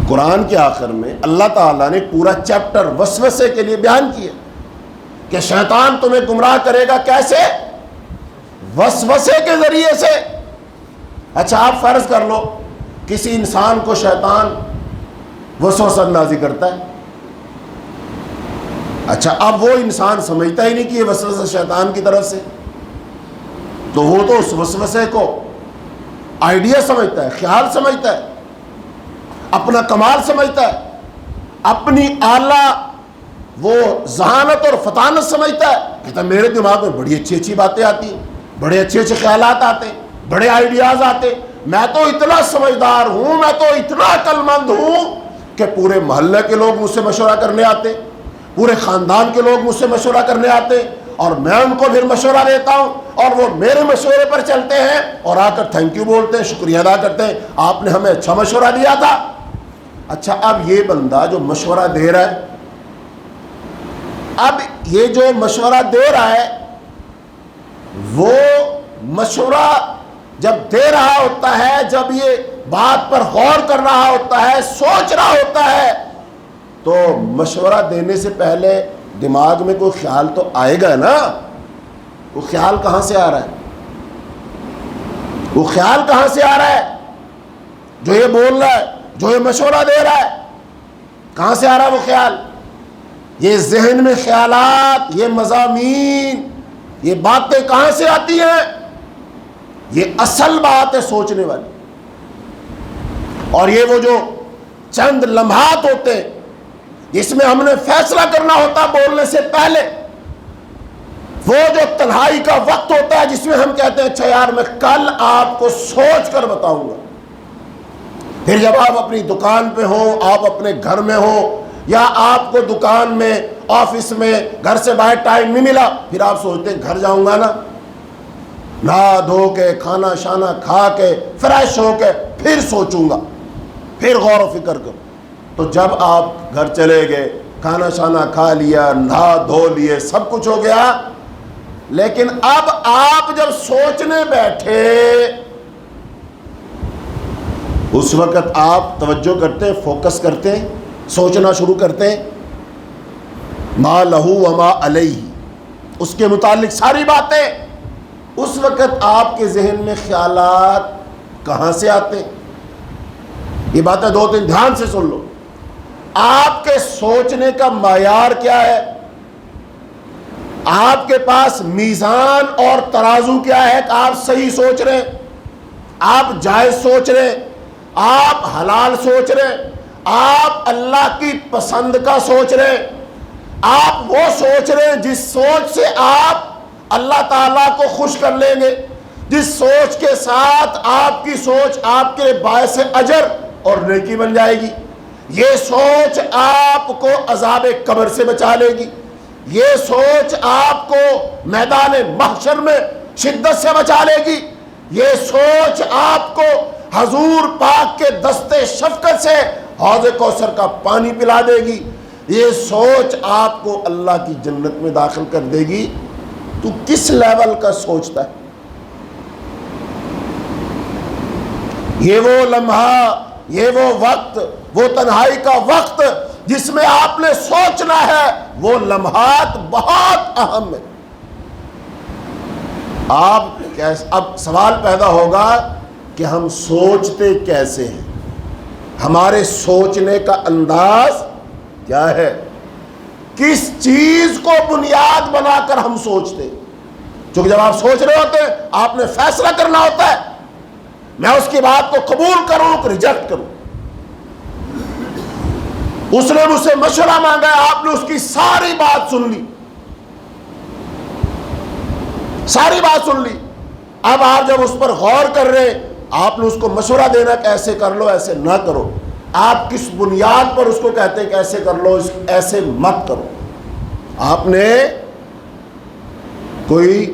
قرآن کے آخر میں اللہ تعالیٰ نے پورا چیپٹر وسوسے کے لیے بیان کیا کہ شیطان تمہیں گمراہ کرے گا کیسے؟ وسوسے کے ذریعے سے۔ اچھا آپ فرض کر لو کسی انسان کو شیطان وسوسہ اندازی کرتا ہے، اچھا اب وہ انسان سمجھتا ہی نہیں کہ یہ وسوسہ شیطان کی طرف سے، تو وہ تو اس وسوسے کو آئیڈیا سمجھتا ہے، خیال سمجھتا ہے، اپنا کمال سمجھتا ہے، اپنی اعلیٰ وہ ذہانت اور فطانت سمجھتا ہے۔ کہتا ہے میرے دماغ میں بڑی اچھی اچھی باتیں آتی ہیں، بڑے اچھے اچھے خیالات آتے ہیں، بڑے آئیڈیاز آتے. میں تو اتنا سمجھدار ہوں, میں تو اتنا عقل مند ہوں کہ پورے محلے کے لوگ مجھ سے مشورہ کرنے آتے, پورے خاندان کے لوگ مجھ سے مشورہ کرنے آتے, اور میں ان کو پھر مشورہ دیتا ہوں اور وہ میرے مشورے پر چلتے ہیں اور آ کر تھینک یو بولتے ہیں, شکریہ ادا کرتے ہیں, آپ نے ہمیں اچھا مشورہ دیا تھا. اچھا, اب یہ بندہ جو مشورہ دے رہا ہے, اب یہ جو مشورہ دے رہا ہے, وہ مشورہ جب دے رہا ہوتا ہے, جب یہ بات پر غور کر رہا ہوتا ہے, سوچ رہا ہوتا ہے, تو مشورہ دینے سے پہلے دماغ میں کوئی خیال تو آئے گا نا. وہ خیال کہاں سے آ رہا ہے؟ وہ خیال کہاں سے آ رہا ہے جو یہ بول رہا ہے, جو یہ مشورہ دے رہا ہے؟ کہاں سے آ رہا ہے وہ خیال؟ یہ ذہن میں خیالات, یہ مضامین, یہ باتیں کہاں سے آتی ہیں؟ یہ اصل بات ہے سوچنے والی. اور یہ وہ جو چند لمحات ہوتے ہیں جس میں ہم نے فیصلہ کرنا ہوتا بولنے سے پہلے, وہ جو تنہائی کا وقت ہوتا ہے جس میں ہم کہتے ہیں اچھا یار میں کل آپ کو سوچ کر بتاؤں گا. پھر جب آپ اپنی دکان پہ ہوں, آپ اپنے گھر میں ہوں, یا آپ کو دکان میں, آفس میں, گھر سے باہر ٹائم نہیں ملا, پھر آپ سوچتے ہیں گھر جاؤں گا نا, نہا دھو کے, کھانا شانا کھا کے, فریش ہو کے پھر سوچوں گا, پھر غور و فکر کروں. تو جب آپ گھر چلے گئے, کھانا شانا کھا لیا, نہا دھو لیے, سب کچھ ہو گیا, لیکن اب آپ جب سوچنے بیٹھے, اس وقت آپ توجہ کرتے, فوکس کرتے, سوچنا شروع کرتے, ما لہو وما علیہ, اس کے متعلق ساری باتیں. اس وقت آپ کے ذہن میں خیالات کہاں سے آتے؟ یہ باتیں دو تین دھیان سے سن لو. آپ کے سوچنے کا معیار کیا ہے؟ آپ کے پاس میزان اور ترازو کیا ہے کہ آپ صحیح سوچ رہے ہیں, آپ جائز سوچ رہے ہیں, آپ حلال سوچ رہے ہیں, آپ اللہ کی پسند کا سوچ رہے ہیں, آپ وہ سوچ رہے ہیں جس سوچ سے آپ اللہ تعالیٰ کو خوش کر لیں گے, جس سوچ کے ساتھ آپ کی سوچ آپ کے باعث اجر اور نیکی بن جائے گی. یہ سوچ آپ کو عذاب قبر سے بچا لے گی, یہ سوچ آپ کو میدان محشر میں شدت سے بچا لے گی, یہ سوچ آپ کو حضور پاک کے دستے شفقت سے حوض کوثر کا پانی پلا دے گی, یہ سوچ آپ کو اللہ کی جنت میں داخل کر دے گی. تو کس لیول کا سوچتا ہے؟ یہ وہ لمحہ, یہ وہ وقت, وہ تنہائی کا وقت جس میں آپ نے سوچنا ہے, وہ لمحات بہت اہم ہے. اب سوال پیدا ہوگا کہ ہم سوچتے کیسے ہیں, ہمارے سوچنے کا انداز کیا ہے, کس چیز کو بنیاد بنا کر ہم سوچتے ہیں. چونکہ جب آپ سوچ رہے ہوتے ہیں, آپ نے فیصلہ کرنا ہوتا ہے, میں اس کی بات کو قبول کروں کہ ریجیکٹ کروں. اس نے مجھ سے مشورہ مانگا ہے, آپ نے اس کی ساری بات سن لی, ساری بات سن لی. اب آپ جب اس پر غور کر رہے ہیں, آپ نے اس کو مشورہ دینا کہ ایسے کر لو, ایسے نہ کرو. آپ کس بنیاد پر اس کو کہتے ہیں کہ ایسے کر لو, ایسے مت کرو؟ آپ نے کوئی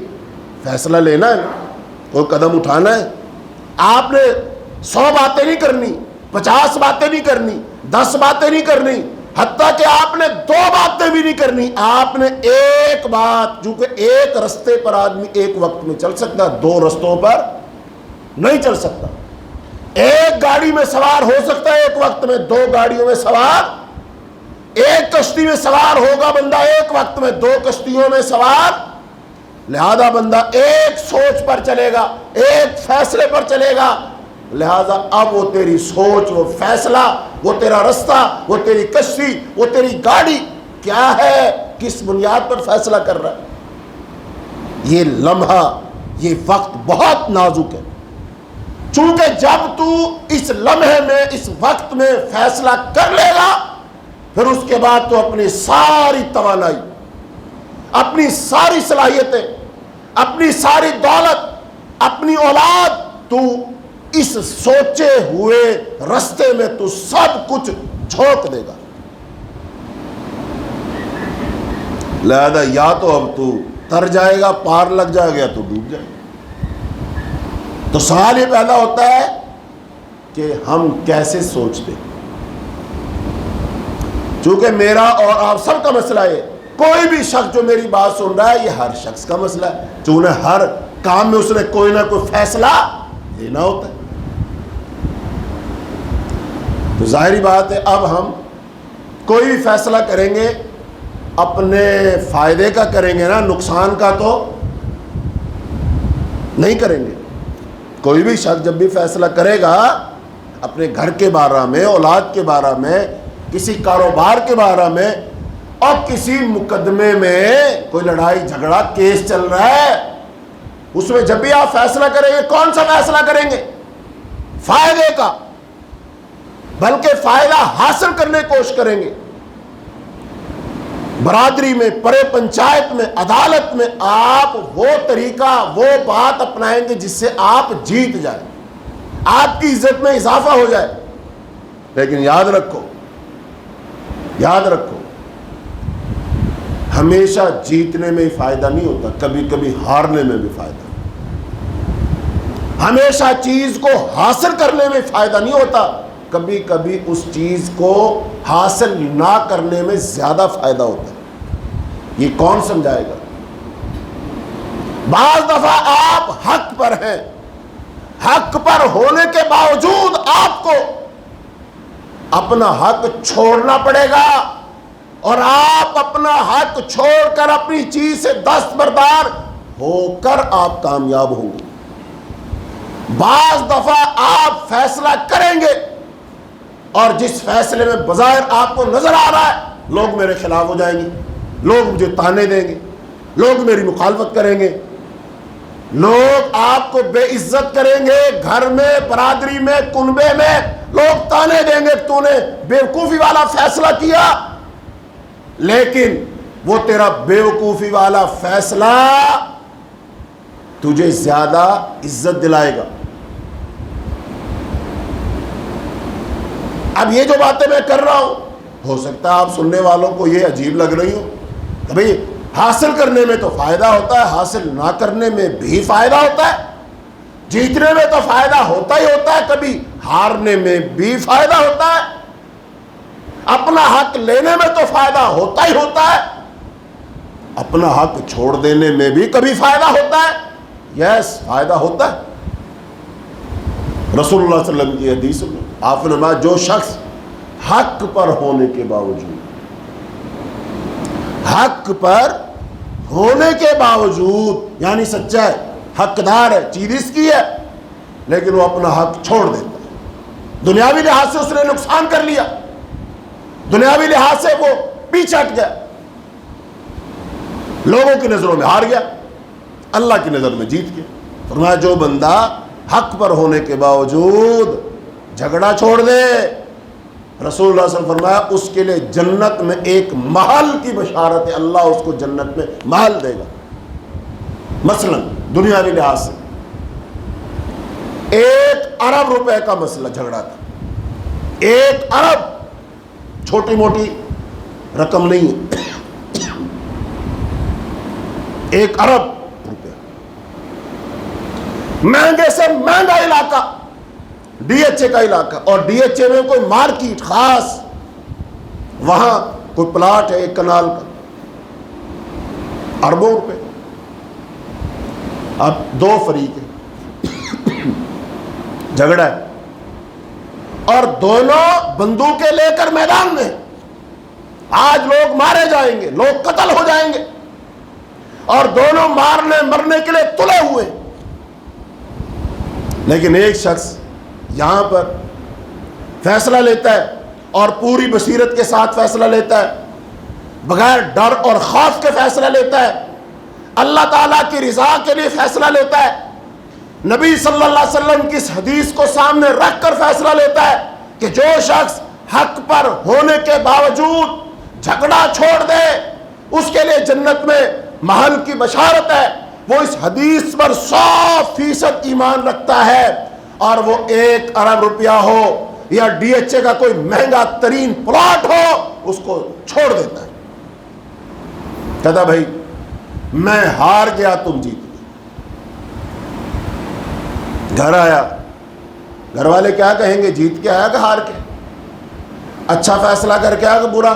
فیصلہ لینا ہے, کوئی قدم اٹھانا ہے. آپ نے 100 باتیں نہیں کرنی, 50 باتیں نہیں کرنی, 10 باتیں نہیں کرنی, حتیٰ کہ آپ نے 2 باتیں بھی نہیں کرنی. آپ نے ایک بات, چونکہ ایک رستے پر آدمی ایک وقت میں چل سکتا ہے, 2 رستوں پر نہیں چل سکتا. ایک گاڑی میں سوار ہو سکتا ہے ایک وقت میں, 2 گاڑیوں میں سوار, ایک کشتی میں سوار ہوگا بندہ ایک وقت میں, 2 کشتیوں میں سوار. لہذا بندہ ایک سوچ پر چلے گا, ایک فیصلے پر چلے گا. لہذا اب وہ تیری سوچ, وہ فیصلہ, وہ تیرا رستہ, وہ تیری کشتی, وہ تیری گاڑی کیا ہے, کس بنیاد پر فیصلہ کر رہا ہے. یہ لمحہ, یہ وقت بہت نازک ہے. چونکہ جب تو اس لمحے میں, اس وقت میں فیصلہ کر لے گا, پھر اس کے بعد تو اپنی ساری توانائی, اپنی ساری صلاحیتیں, اپنی ساری دولت, اپنی اولاد, تو اس سوچے ہوئے رستے میں تو سب کچھ جھونک دے گا. لہذا یا تو اب تو تر جائے گا, پار لگ جائے گا, تو ڈوب جائے گا. تو سوال یہ پیدا ہوتا ہے کہ ہم کیسے سوچتے. چونکہ میرا اور آپ سب کا مسئلہ ہے, کوئی بھی شخص جو میری بات سن رہا ہے یہ ہر شخص کا مسئلہ ہے, چونکہ ہر کام میں اس نے کوئی نہ کوئی فیصلہ لینا ہوتا ہے. تو ظاہری بات ہے اب ہم کوئی بھی فیصلہ کریں گے اپنے فائدے کا کریں گے نا, نقصان کا تو نہیں کریں گے. کوئی بھی شخص جب بھی فیصلہ کرے گا اپنے گھر کے بارے میں, اولاد کے بارے میں, کسی کاروبار کے بارے میں, اور کسی مقدمے میں کوئی لڑائی جھگڑا کیس چل رہا ہے, اس میں جب بھی آپ فیصلہ کریں گے کون سا فیصلہ کریں گے؟ فائدے کا, بلکہ فائدہ حاصل کرنے کی کوشش کریں گے. برادری میں, پرے پنچایت میں, عدالت میں آپ وہ طریقہ, وہ بات اپنائیں گے جس سے آپ جیت جائیں, آپ کی عزت میں اضافہ ہو جائے. لیکن یاد رکھو ہمیشہ جیتنے میں ہی فائدہ نہیں ہوتا, کبھی کبھی ہارنے میں بھی فائدہ. ہمیشہ چیز کو حاصل کرنے میں فائدہ نہیں ہوتا, کبھی کبھی اس چیز کو حاصل نہ کرنے میں زیادہ فائدہ ہوتا ہے. یہ کون سمجھائے گا؟ بعض دفعہ آپ حق پر ہیں, حق پر ہونے کے باوجود آپ کو اپنا حق چھوڑنا پڑے گا, اور آپ اپنا حق چھوڑ کر اپنی چیز سے دستبردار ہو کر آپ کامیاب ہوں گے. بعض دفعہ آپ فیصلہ کریں گے اور جس فیصلے میں بظاہر آپ کو نظر آ رہا ہے لوگ میرے خلاف ہو جائیں گے, لوگ مجھے تانے دیں گے, لوگ میری مخالفت کریں گے, لوگ آپ کو بے عزت کریں گے, گھر میں, برادری میں, کنبے میں لوگ تانے دیں گے تو نے بیوقوفی والا فیصلہ کیا. لیکن وہ تیرا بیوقوفی والا فیصلہ تجھے زیادہ عزت دلائے گا. اب یہ جو باتیں میں کر رہا ہوں ہو سکتا ہے آپ سننے والوں کو یہ عجیب لگ رہی ہو کہ بھئی حاصل کرنے میں تو فائدہ ہوتا ہے, حاصل نہ کرنے میں بھی فائدہ ہوتا ہے, جیتنے میں تو فائدہ ہوتا ہی ہوتا ہے, کبھی ہارنے میں بھی فائدہ ہوتا ہے, اپنا حق لینے میں تو فائدہ ہوتا ہی ہوتا ہے, اپنا حق چھوڑ دینے میں بھی کبھی فائدہ ہوتا ہے. یس, فائدہ ہوتا ہے. رسول اللہ صلی اللہ علیہ وسلم کی حدیث میں آپ نے فرمایا جو شخص حق پر ہونے کے باوجود, حق پر ہونے کے باوجود یعنی سچا ہے, حقدار ہے, چیز اس کی ہے, لیکن وہ اپنا حق چھوڑ دیتا ہے. دنیاوی لحاظ سے اس نے نقصان کر لیا, دنیاوی لحاظ سے وہ پیچھے ہٹ گیا, لوگوں کی نظروں میں ہار گیا, اللہ کی نظر میں جیت گیا. فرمایا جو بندہ حق پر ہونے کے باوجود جھگڑا چھوڑ دے, رسول اللہ صلی اللہ علیہ وسلم فرمایا اس کے لیے جنت میں ایک محل کی بشارت ہے, اللہ اس کو جنت میں محل دے گا. مثلا دنیاوی لحاظ سے 1 ارب روپے کا مسئلہ جھگڑا تھا, 1 ارب چھوٹی موٹی رقم نہیں ہے, 1 ارب روپے, مہنگے سے مہنگا علاقہ, ڈی ایچ اے کا علاقہ, اور ڈی ایچ اے میں کوئی مارکیٹ خاص, وہاں کوئی پلاٹ ہے 1 کنال کا, اربوں روپے. اب 2 فریق ہیں, جھگڑا ہے, اور دونوں بندوقیں لے کر میدان میں. آج لوگ مارے جائیں گے, لوگ قتل ہو جائیں گے, اور دونوں مارنے مرنے کے لیے تلے ہوئے. لیکن ایک شخص یہاں پر فیصلہ لیتا ہے اور پوری بصیرت کے ساتھ فیصلہ لیتا ہے, بغیر ڈر اور خوف کے فیصلہ لیتا ہے, اللہ تعالیٰ کی رضا کے لیے فیصلہ لیتا ہے, نبی صلی اللہ علیہ وسلم کی اس حدیث کو سامنے رکھ کر فیصلہ لیتا ہے کہ جو شخص حق پر ہونے کے باوجود جھگڑا چھوڑ دے اس کے لیے جنت میں محل کی بشارت ہے. وہ اس حدیث پر 100% ایمان رکھتا ہے اور وہ 1 ارب روپیہ ہو یا ڈی ایچ اے کا کوئی مہنگا ترین پلاٹ ہو اس کو چھوڑ دیتا ہے. کہتا بھائی میں ہار گیا تم جیت گئے. گھر آیا, گھر والے کیا کہیں گے, جیت کے آیا کہ ہار کے؟ اچھا فیصلہ کر کے آیا کہ برا؟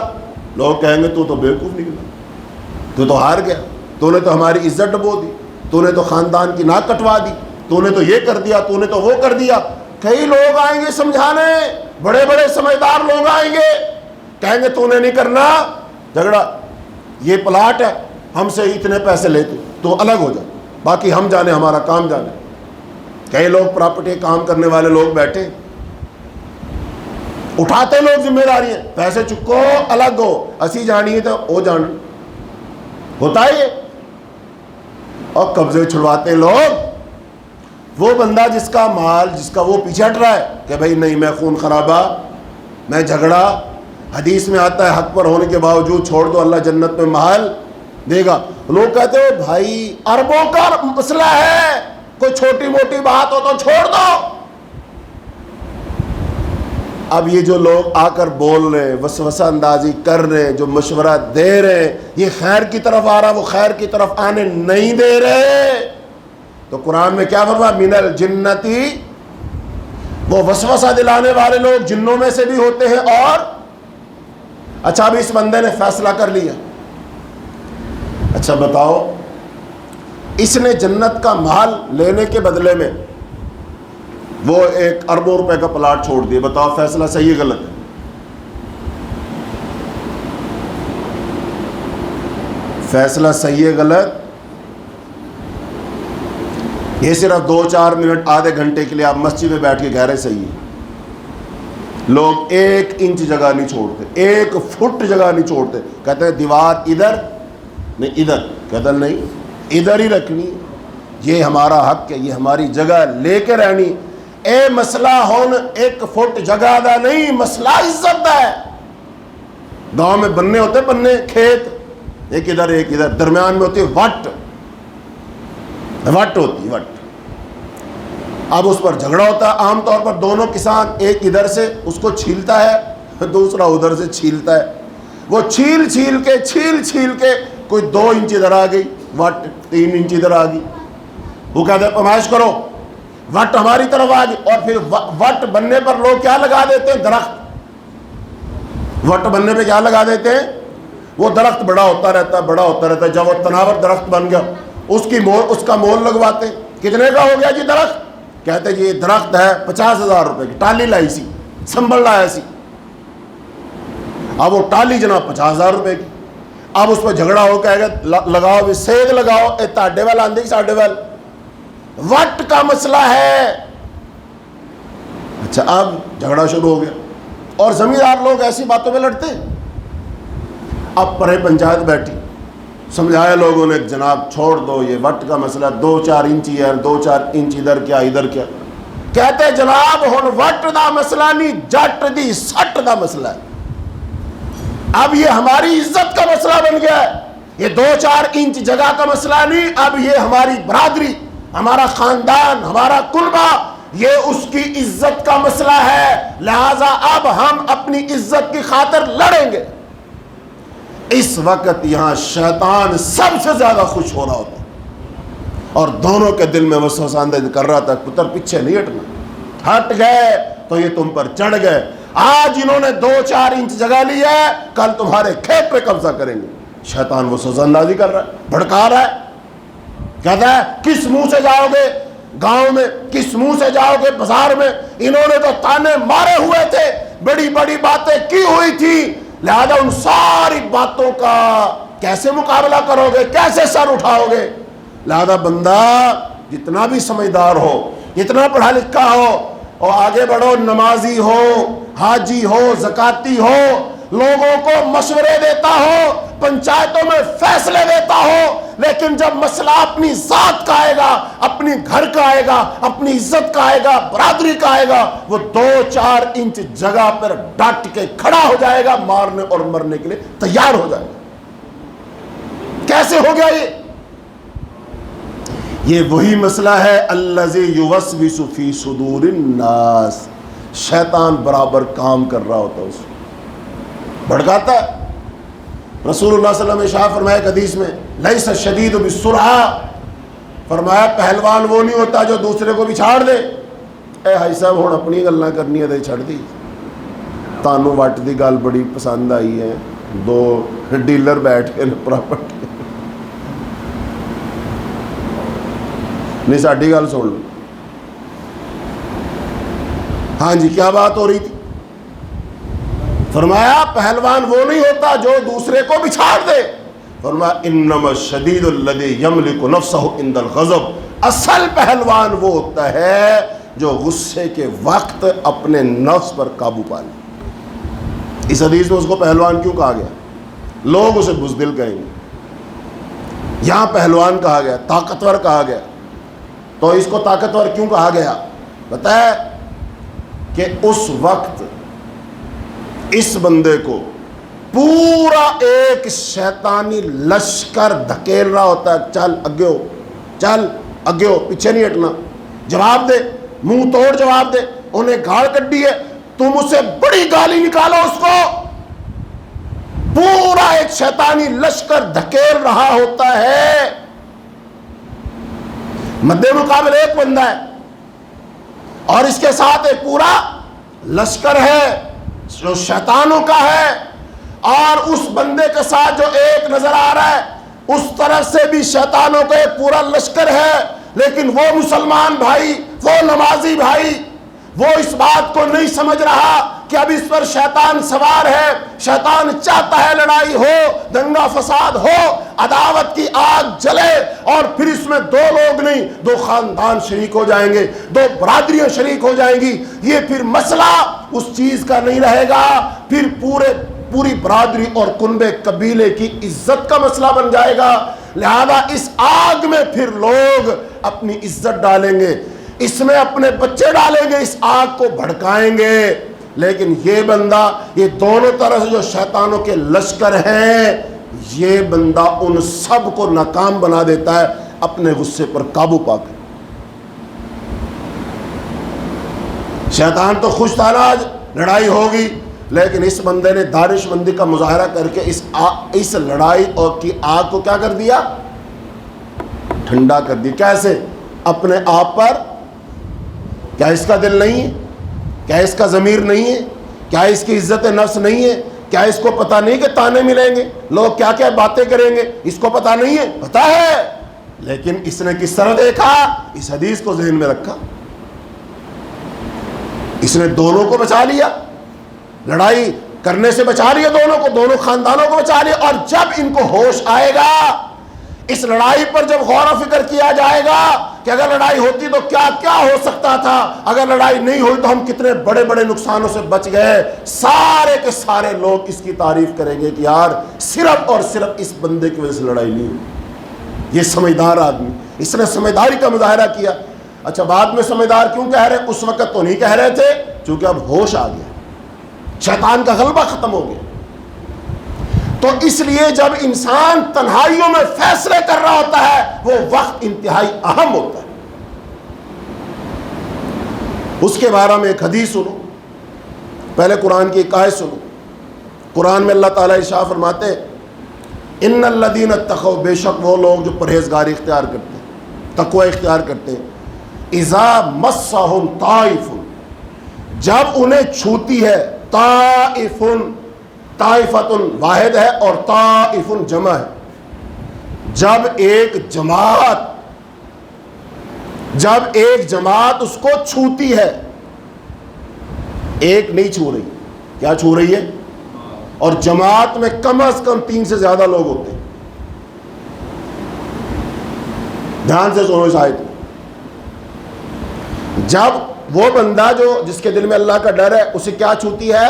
لوگ کہیں گے تو بیوقوف نکلا, تو ہار گیا, تو نے تو ہماری عزت ڈبو دی, تو نے تو خاندان کی ناک کٹوا دی, تو نے تو یہ کر دیا, تو نے تو وہ کر دیا. کئی لوگ آئیں گے سمجھانے, بڑے بڑے سمجھدار لوگ آئیں گے, کہیں گے تو نے نہیں کرنا جھگڑا, یہ پلاٹ ہے, ہم سے اتنے پیسے لیتے, تو الگ ہو جا, باقی ہم جانے, ہمارا کام جانے. کئی لوگ پراپرٹی کام کرنے والے لوگ بیٹھے, اٹھاتے لوگ ذمہ داری ہیں, پیسے چکو الگ ہو, اسی جانی ہے تو وہ جان, ہوتا ہے یہ. اور قبضے چھڑواتے لوگ, وہ بندہ جس کا مال, جس کا وہ پیچھے ہٹ رہا ہے کہ بھائی نہیں میں خون خرابہ, میں جھگڑا, حدیث میں آتا ہے حق پر ہونے کے باوجود چھوڑ دو اللہ جنت میں محل دے گا. لوگ کہتے ہو بھائی اربوں کا مسئلہ ہے, کوئی چھوٹی موٹی بات ہو تو چھوڑ دو. اب یہ جو لوگ آ کر بول رہے, وسوسہ اندازی کر رہے, جو مشورہ دے رہے, یہ خیر کی طرف آ رہا, وہ خیر کی طرف آنے نہیں دے رہے. تو قرآن میں کیا فرمایا, من الجنتی, وہ وسوسہ دلانے والے لوگ جنوں میں سے بھی ہوتے ہیں. اور اچھا اب اس بندے نے فیصلہ کر لیا, اچھا بتاؤ اس نے جنت کا محل لینے کے بدلے میں وہ 1 اربوں روپے کا پلاٹ چھوڑ دیا, بتاؤ فیصلہ صحیح ہے غلط ہے؟ فیصلہ صحیح ہے غلط؟ یہ صرف 2-4 منٹ, آدھے گھنٹے کے لیے آپ مسجد میں بیٹھ کے کہہ رہے صحیح ہے. لوگ 1 انچ جگہ نہیں چھوڑتے, 1 فٹ جگہ نہیں چھوڑتے, کہتے ہیں دیوار ادھر نہیں ادھر, کہتے نہیں ادھر ہی رکھنی, یہ ہمارا حق ہے, یہ ہماری جگہ لے کے رہنی. اے مسئلہ ہون 1 فٹ جگہ دا نہیں, مسئلہ عزت دا ہے. گاؤں میں بننے ہوتے, بننے کھیت, ایک ادھر ایک ادھر, درمیان میں ہوتی وٹ ہوتی وٹ. اب اس پر جھگڑا ہوتا ہے, عام طور پر دونوں کسان, ایک ادھر سے اس کو چھیلتا ہے, دوسرا ادھر سے چھیلتا ہے. وہ چھیل کے کوئی 2 انچ ادھر آ گئی وٹ, 3 انچ ادھر آ گئی. وہ کہتے ہیں پیمائش کرو, وٹ ہماری طرف آ گئی. اور پھر وٹ بننے پر لوگ کیا لگا دیتے ہیں, درخت. وٹ بننے پہ کیا لگا دیتے ہیں, وہ درخت بڑا ہوتا رہتا ہے. جب وہ تناور درخت بن گیا, اس کا مول لگواتے. کتنے کا ہو گیا جی درخت؟ کہتے جی یہ درخت ہے 50,000 روپے کی, ٹالی لائی سی, سنبھل لایا سی. اب وہ ٹالی جناب 50,000 روپے کی. اب اس پہ جھگڑا ہو کے لگاؤ بھی, سیگ لگاؤ, اے تاڈے وال آندھی ساڈے وال, وٹ کا مسئلہ ہے. اچھا اب جھگڑا شروع ہو گیا, اور زمیندار لوگ ایسی باتوں میں لڑتے. اب پرے پنچایت بیٹھی, سمجھایا لوگوں نے جناب چھوڑ دو یہ وٹ کا مسئلہ, 2-4 انچ ہی ہے, 2-4 انچ ادھر کیا. کہتے جناب ہن وٹ دا مسئلہ نہیں, جٹ دی سٹ دا مسئلہ ہے. اب یہ ہماری عزت کا مسئلہ بن گیا ہے, یہ 2-4 انچ جگہ کا مسئلہ نہیں, اب یہ ہماری برادری, ہمارا خاندان, ہمارا قلبہ, یہ اس کی عزت کا مسئلہ ہے. لہذا اب ہم اپنی عزت کی خاطر لڑیں گے. اس وقت یہاں شیطان سب سے زیادہ خوش ہو رہا ہوتا, اور دونوں کے دل میں وسوسہ انداز کر رہا تھا, پتر پیچھے نہیں ہٹنا, ہٹ گئے تو یہ تم پر چڑھ گئے. آج انہوں نے 2-4 انچ جگہ لی ہے, کل تمہارے کھیت پہ قبضہ کریں گے. شیطان وسوسہ اندازی کر رہا ہے, بھڑکا رہا ہے. کہتا ہے کس منہ سے جاؤ گے گاؤں میں, کس منہ سے جاؤ گے بازار میں, انہوں نے تو تانے مارے ہوئے تھے, بڑی بڑی باتیں کی ہوئی تھی. لہذا ان ساری باتوں کا کیسے مقابلہ کرو گے, کیسے سر اٹھاؤ گے؟ لہذا بندہ جتنا بھی سمجھدار ہو, جتنا پڑھا لکھا ہو, اور آگے بڑھو, نمازی ہو, حاجی ہو, زکاتی ہو, لوگوں کو مشورے دیتا ہو, پنچایتوں میں فیصلے دیتا ہو, لیکن جب مسئلہ اپنی ذات کا آئے گا, اپنی گھر کا آئے گا, اپنی عزت کا آئے گا, برادری کا آئے گا, وہ 2-4 انچ جگہ پر ڈٹ کے کھڑا ہو جائے گا, مارنے اور مرنے کے لیے تیار ہو جائے گا. کیسے ہو گیا یہ؟ یہ وہی مسئلہ ہے الذی یوسوس فی صدور الناس، شیطان برابر کام کر رہا ہوتا ہے، اس بھڑکاتا ہے۔ رسول اللہ صلی اللہ علیہ وسلم نے ارشاد فرمایا ایک حدیث میں لیس الشدید بالسرعہ، فرمایا پہلوان وہ نہیں ہوتا جو دوسرے کو بھی چھاڑ دے۔ اے بھائی صاحب ہن اپنی گلاں کرنی تے چھڑ دی، تانوں وٹ دی گل بڑی پسند آئی ہے، دو ڈیلر بیٹھ کے پراپرٹی نہیں، ساڈی گل سن لو۔ ہاں جی کیا بات ہو رہی تھی؟ فرمایا پہلوان وہ نہیں ہوتا جو دوسرے کو بھی چھاڑ دے، فرمایا انما الشدید الذی یملک نفسہ عند الغضب، اصل پہلوان وہ ہوتا ہے جو غصے کے وقت اپنے نفس پر قابو پا لے۔ اس حدیث میں اس کو پہلوان کیوں کہا گیا؟ لوگ اسے بزدل کہیں گے، یہاں پہلوان کہا گیا، طاقتور کہا گیا۔ تو اس کو طاقتور کیوں کہا گیا؟ پتہ ہے کہ اس وقت اس بندے کو پورا ایک شیطانی لشکر دھکیل رہا ہوتا ہے، چل اگے ہو، چل اگے ہو، پیچھے نہیں ہٹنا، جواب دے، منہ توڑ جواب دے، انہیں گاڑ کڈی ہے، تم اسے بڑی گالی نکالو، اس کو پورا ایک شیطانی لشکر دھکیل رہا ہوتا ہے۔ مد مقابل ایک بندہ ہے اور اس کے ساتھ ایک پورا لشکر ہے جو شیطانوں کا ہے، اور اس بندے کے ساتھ جو ایک نظر آ رہا ہے اس طرف سے بھی شیطانوں کا ایک پورا لشکر ہے، لیکن وہ مسلمان بھائی، وہ نمازی بھائی، وہ اس بات کو نہیں سمجھ رہا کہ اب اس پر شیطان سوار ہے، شیطان چاہتا ہے لڑائی ہو، دنگا فساد ہو، عداوت کی آگ جلے، اور پھر اس میں دو لوگ نہیں، دو خاندان شریک ہو جائیں گے، دو برادریاں شریک ہو جائیں گی، یہ پھر مسئلہ اس چیز کا نہیں رہے گا، پھر پوری برادری اور کنبے قبیلے کی عزت کا مسئلہ بن جائے گا۔ لہذا اس آگ میں پھر لوگ اپنی عزت ڈالیں گے، اس میں اپنے بچے ڈالیں گے، اس آگ کو بھڑکائیں گے۔ لیکن یہ بندہ، یہ دونوں طرف سے جو شیطانوں کے لشکر ہیں، یہ بندہ ان سب کو ناکام بنا دیتا ہے اپنے غصے پر قابو پا کر۔ شیطان تو خوش تھا نا آج لڑائی ہوگی، لیکن اس بندے نے دانش مندی کا مظاہرہ کر کے اس لڑائی اور کی آگ کو کیا کر دیا؟ ٹھنڈا کر دیا۔ کیسے؟ اپنے آپ پر۔ کیا اس کا دل نہیں ہے؟ کیا اس کا ضمیر نہیں ہے؟ کیا اس کی عزت نفس نہیں ہے؟ کیا اس کو پتہ نہیں کہ تانے ملیں گے، لوگ کیا کیا باتیں کریں گے؟ اس کو پتہ نہیں ہے؟ پتہ ہے، لیکن اس نے کس طرح دیکھا؟ اس حدیث کو ذہن میں رکھا، اس نے دونوں کو بچا لیا، لڑائی کرنے سے بچا لیا دونوں کو، دونوں خاندانوں کو بچا لیا۔ اور جب ان کو ہوش آئے گا، اس لڑائی پر جب غور و فکر کیا جائے گا کہ اگر لڑائی ہوتی تو کیا کیا ہو سکتا تھا، اگر لڑائی نہیں ہوئی تو ہم کتنے بڑے بڑے نقصانوں سے بچ گئے، سارے کے سارے لوگ اس کی تعریف کریں گے کہ یار صرف اور صرف اس بندے کی وجہ سے لڑائی نہیں ہوئی، یہ سمجھدار آدمی، اس نے سمجھداری کا مظاہرہ کیا۔ اچھا بعد میں سمجھدار کیوں کہہ رہے؟ اس وقت تو نہیں کہہ رہے تھے، چونکہ اب ہوش آ گیا، شیطان کا غلبہ ختم ہو گیا۔ تو اس لیے جب انسان تنہائیوں میں فیصلے کر رہا ہوتا ہے، وہ وقت انتہائی اہم ہوتا ہے۔ اس کے بارے میں ایک حدیث سنو، پہلے قرآن کی ایک آیت سنو۔ قرآن میں اللہ تعالیٰ ارشاد فرماتے ہیں ان الذین اتقوا، بے شک وہ لوگ جو پرہیزگاری اختیار کرتے ہیں، تقوی اختیار کرتے ہیں، اذا مسہم طائف، جب انہیں چھوتی ہے، طائف طائفۃ واحد ہے اور طائف جمع ہے، جب ایک جماعت اس کو چھوتی ہے، ایک نہیں چھو رہی، کیا چھو رہی ہے؟ اور جماعت میں کم از کم 3 سے زیادہ لوگ ہوتے ہیں۔ دھیان سے سنو اس آیت کو۔ جب وہ بندہ جس کے دل میں اللہ کا ڈر ہے، اسے کیا چھوتی ہے؟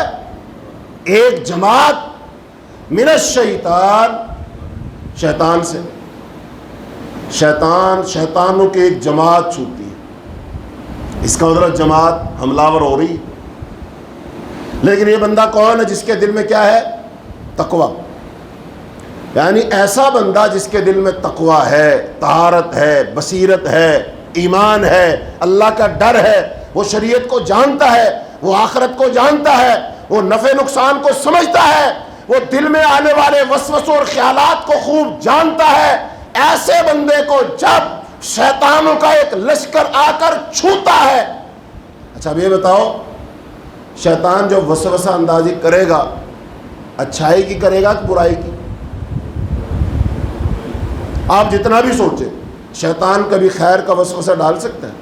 ایک جماعت من الشیطان، شیطان سے، شیطانوں کی ایک جماعت چھوتی ہے۔ اس کا مطلب جماعت حملہ ہو رہی، لیکن یہ بندہ کون ہے جس کے دل میں کیا ہے؟ تقوی۔ یعنی ایسا بندہ جس کے دل میں تقویٰ ہے، طہارت ہے، بصیرت ہے، ایمان ہے، اللہ کا ڈر ہے، وہ شریعت کو جانتا ہے، وہ آخرت کو جانتا ہے، وہ نفع نقصان کو سمجھتا ہے، وہ دل میں آنے والے وسوسوں اور خیالات کو خوب جانتا ہے، ایسے بندے کو جب شیطانوں کا ایک لشکر آ کر چھوتا ہے، اچھا اب یہ بتاؤ شیطان جو وسوسہ اندازی کرے گا اچھائی کی کرے گا کہ برائی کی؟ آپ جتنا بھی سوچیں شیطان کبھی خیر کا وسوسہ ڈال سکتا ہے؟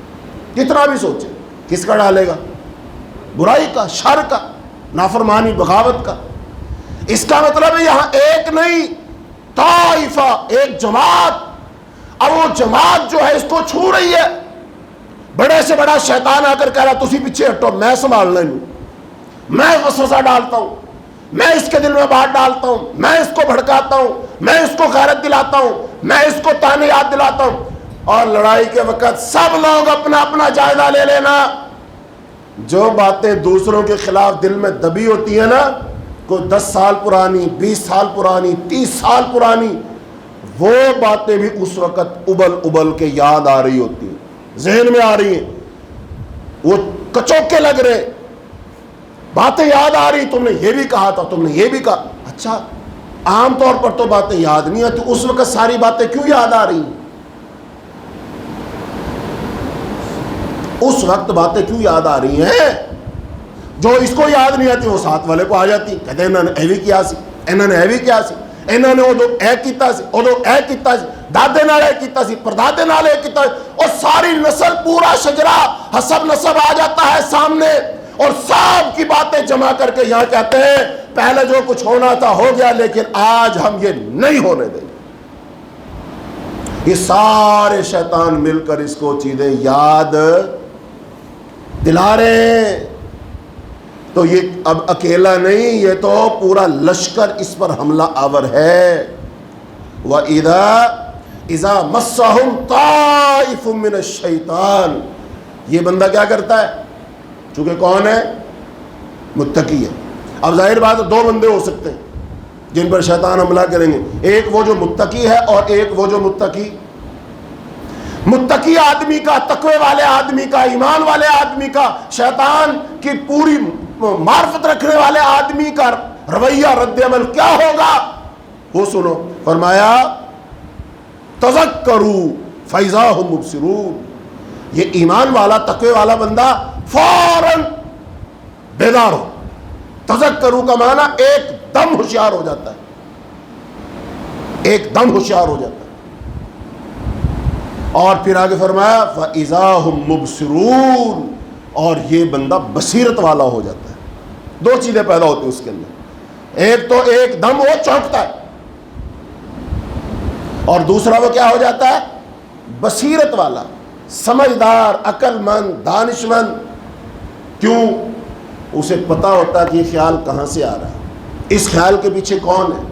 جتنا بھی سوچیں کس کا ڈالے گا؟ برائی کا، شر کا، نافرمانی بغاوت کا۔ اس کا مطلب ہے یہاں ایک نہیں، طائفہ، ایک جماعت، اور وہ جماعت جو ہے اس کو چھو رہی ہے۔ بڑے سے بڑا شیطان آ کر کہہ رہا تسی پیچھے ہٹو، میں سنبھالنا ہوں، میں وسوسہ ڈالتا ہوں، میں اس کے دل میں بات ڈالتا ہوں، میں اس کو بھڑکاتا ہوں، میں اس کو غیرت دلاتا ہوں، میں اس کو تانے یاد دلاتا ہوں۔ اور لڑائی کے وقت سب لوگ اپنا اپنا جائزہ لے لینا، جو باتیں دوسروں کے خلاف دل میں دبی ہوتی ہیں نا، کوئی 10 سال پرانی، 20 سال پرانی، 30 سال پرانی، وہ باتیں بھی اس وقت ابل ابل کے یاد آ رہی ہوتی ہیں، ذہن میں آ رہی ہیں، وہ کچوکے لگ رہے، باتیں یاد آ رہی، تم نے یہ بھی کہا تھا، تم نے یہ بھی کہا۔ اچھا عام طور پر تو باتیں یاد نہیں آتی، اس وقت ساری باتیں کیوں یاد آ رہی ہیں؟ اس وقت باتیں کیوں یاد آ رہی ہیں؟ جو اس کو یاد نہیں آتی وہ ساتھ والے کو آ جاتی، کہتے ہیں انہوں نے ایوی کیا سی، انہوں نے ایوی کیا سی، انہوں نے ادو اے کیتا سی، ادو اے کیتا سی، دادے نال اے کیتا سی، پردادے نال اے کیتا سی، اور ساری نسل، پورا شجرہ حسب نسب آ جاتا ہے سامنے، اور سب کی باتیں جمع کر کے یہاں کہتے ہیں پہلے جو کچھ ہونا تھا ہو گیا، لیکن آج ہم یہ نہیں ہونے دیں گے۔ یہ سارے شیطان مل کر اس کو چیزیں یاد دلا رہے ہیں۔ تو یہ اب اکیلا نہیں، یہ تو پورا لشکر اس پر حملہ آور ہے۔ وَإِذَا مَسَّهُمْ طَائِفٌ مِّنَ الشَّيْطَانِ، یہ بندہ کیا کرتا ہے؟ چونکہ کون ہے؟ متقی ہے۔ اب ظاہر بات ہے دو بندے ہو سکتے ہیں جن پر شیطان حملہ کریں گے، ایک وہ جو متقی ہے اور ایک وہ جو متقی آدمی کا، تقوی والے آدمی کا، ایمان والے آدمی کا، شیطان کی پوری معرفت رکھنے والے آدمی کا رویہ، رد عمل کیا ہوگا وہ سنو۔ فرمایا تذکروا فاذا هم مبصرون، یہ ایمان والا، تقوی والا بندہ فوراً بیدار ہو۔ تذکروا کا معنی ایک دم ہوشیار ہو جاتا ہے، ایک دم ہوشیار ہو جاتا ہے۔ اور پھر آگے فرمایا فاذا هم مبصرون، اور یہ بندہ بصیرت والا ہو جاتا ہے۔ دو چیزیں پیدا ہوتی ہیں اس کے اندر، ایک تو ایک دم وہ چونکتا ہے، اور دوسرا وہ کیا ہو جاتا ہے؟ بصیرت والا، سمجھدار، عقل مند، دانش مند۔ کیوں؟ اسے پتا ہوتا ہے کہ یہ خیال کہاں سے آ رہا ہے، اس خیال کے پیچھے کون ہے،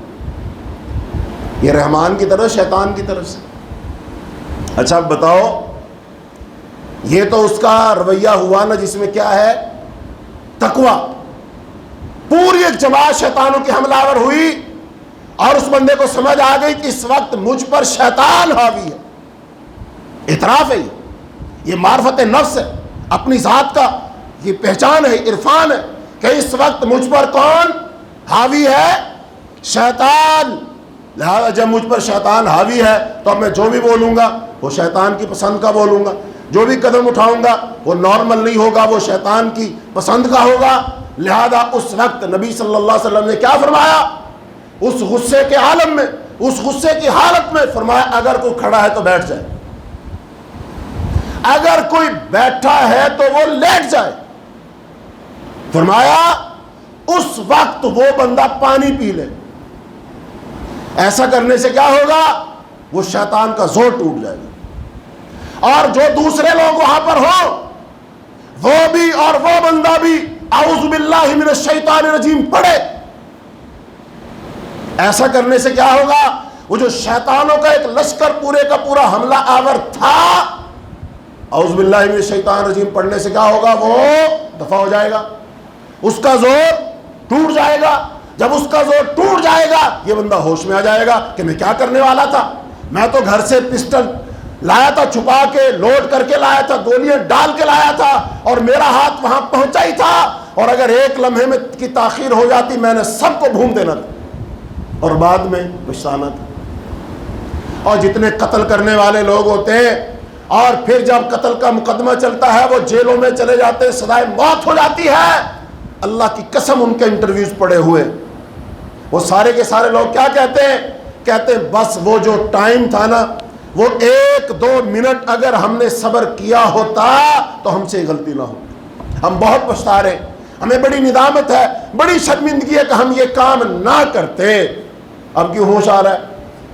یہ رحمان کی طرف، شیطان کی طرف سے۔ اچھا اب بتاؤ، یہ تو اس کا رویہ ہوا نا جس میں کیا ہے؟ تقویٰ۔ پوری ایک جماعت شیطانوں کی حملہ آور ہوئی، اور اس بندے کو سمجھ آ گئی کہ اس وقت مجھ پر شیطان حاوی ہے۔ اعتراف ہے، یہ معرفت نفس ہے، اپنی ذات کا یہ پہچان ہے، عرفان ہے کہ اس وقت مجھ پر کون حاوی ہے؟ شیطان۔ لہذا جب مجھ پر شیطان حاوی ہے تو اب میں جو بھی بولوں گا وہ شیطان کی پسند کا بولوں گا، جو بھی قدم اٹھاؤں گا وہ نارمل نہیں ہوگا، وہ شیطان کی پسند کا ہوگا۔ لہذا اس وقت نبی صلی اللہ علیہ وسلم نے کیا فرمایا؟ اس غصے کے عالم میں، اس غصے کی حالت میں فرمایا اگر کوئی کھڑا ہے تو بیٹھ جائے، اگر کوئی بیٹھا ہے تو وہ لیٹ جائے۔ فرمایا اس وقت وہ بندہ پانی پی لے۔ ایسا کرنے سے کیا ہوگا؟ وہ شیطان کا زور ٹوٹ جائے گا، اور جو دوسرے لوگ وہاں پر ہو وہ بھی اور وہ بندہ بھی اعوذ باللہ من الشیطان الرجیم پڑھے۔ ایسا کرنے سے کیا ہوگا؟ وہ جو شیطانوں کا ایک لشکر پورے کا پورا حملہ آور تھا، اعوذ باللہ من الشیطان الرجیم پڑھنے سے کیا ہوگا؟ وہ دفع ہو جائے گا، اس کا زور ٹوٹ جائے گا، جب اس کا زور ٹوٹ جائے گا یہ بندہ ہوش میں آ جائے گا کہ میں کیا کرنے والا تھا، میں تو گھر سے پسٹل لایا تھا، چھپا کے لوڈ کر کے لایا تھا، گولیاں ڈال کے لایا تھا، اور میرا ہاتھ وہاں پہنچا ہی تھا، اور اگر ایک لمحے میں کی تاخیر ہو جاتی میں نے سب کو بھون دینا تھا اور بعد میں پچھتانا تھا۔ اور جتنے قتل کرنے والے لوگ ہوتے ہیں اور پھر جب قتل کا مقدمہ چلتا ہے وہ جیلوں میں چلے جاتے ہیں، سزائے موت ہو جاتی ہے، اللہ کی قسم ان کے انٹرویوز پڑے ہوئے، وہ سارے کے سارے لوگ کیا کہتے ہیں؟ کہتے ہیں بس وہ جو ٹائم تھا نا، وہ 1-2 منٹ اگر ہم نے صبر کیا ہوتا تو ہم سے غلطی نہ ہوتی، ہم بہت پچھتا رہے، ہمیں بڑی ندامت ہے، بڑی شرمندگی ہے کہ ہم یہ کام نہ کرتے۔ اب کیوں ہوش آ رہا ہے؟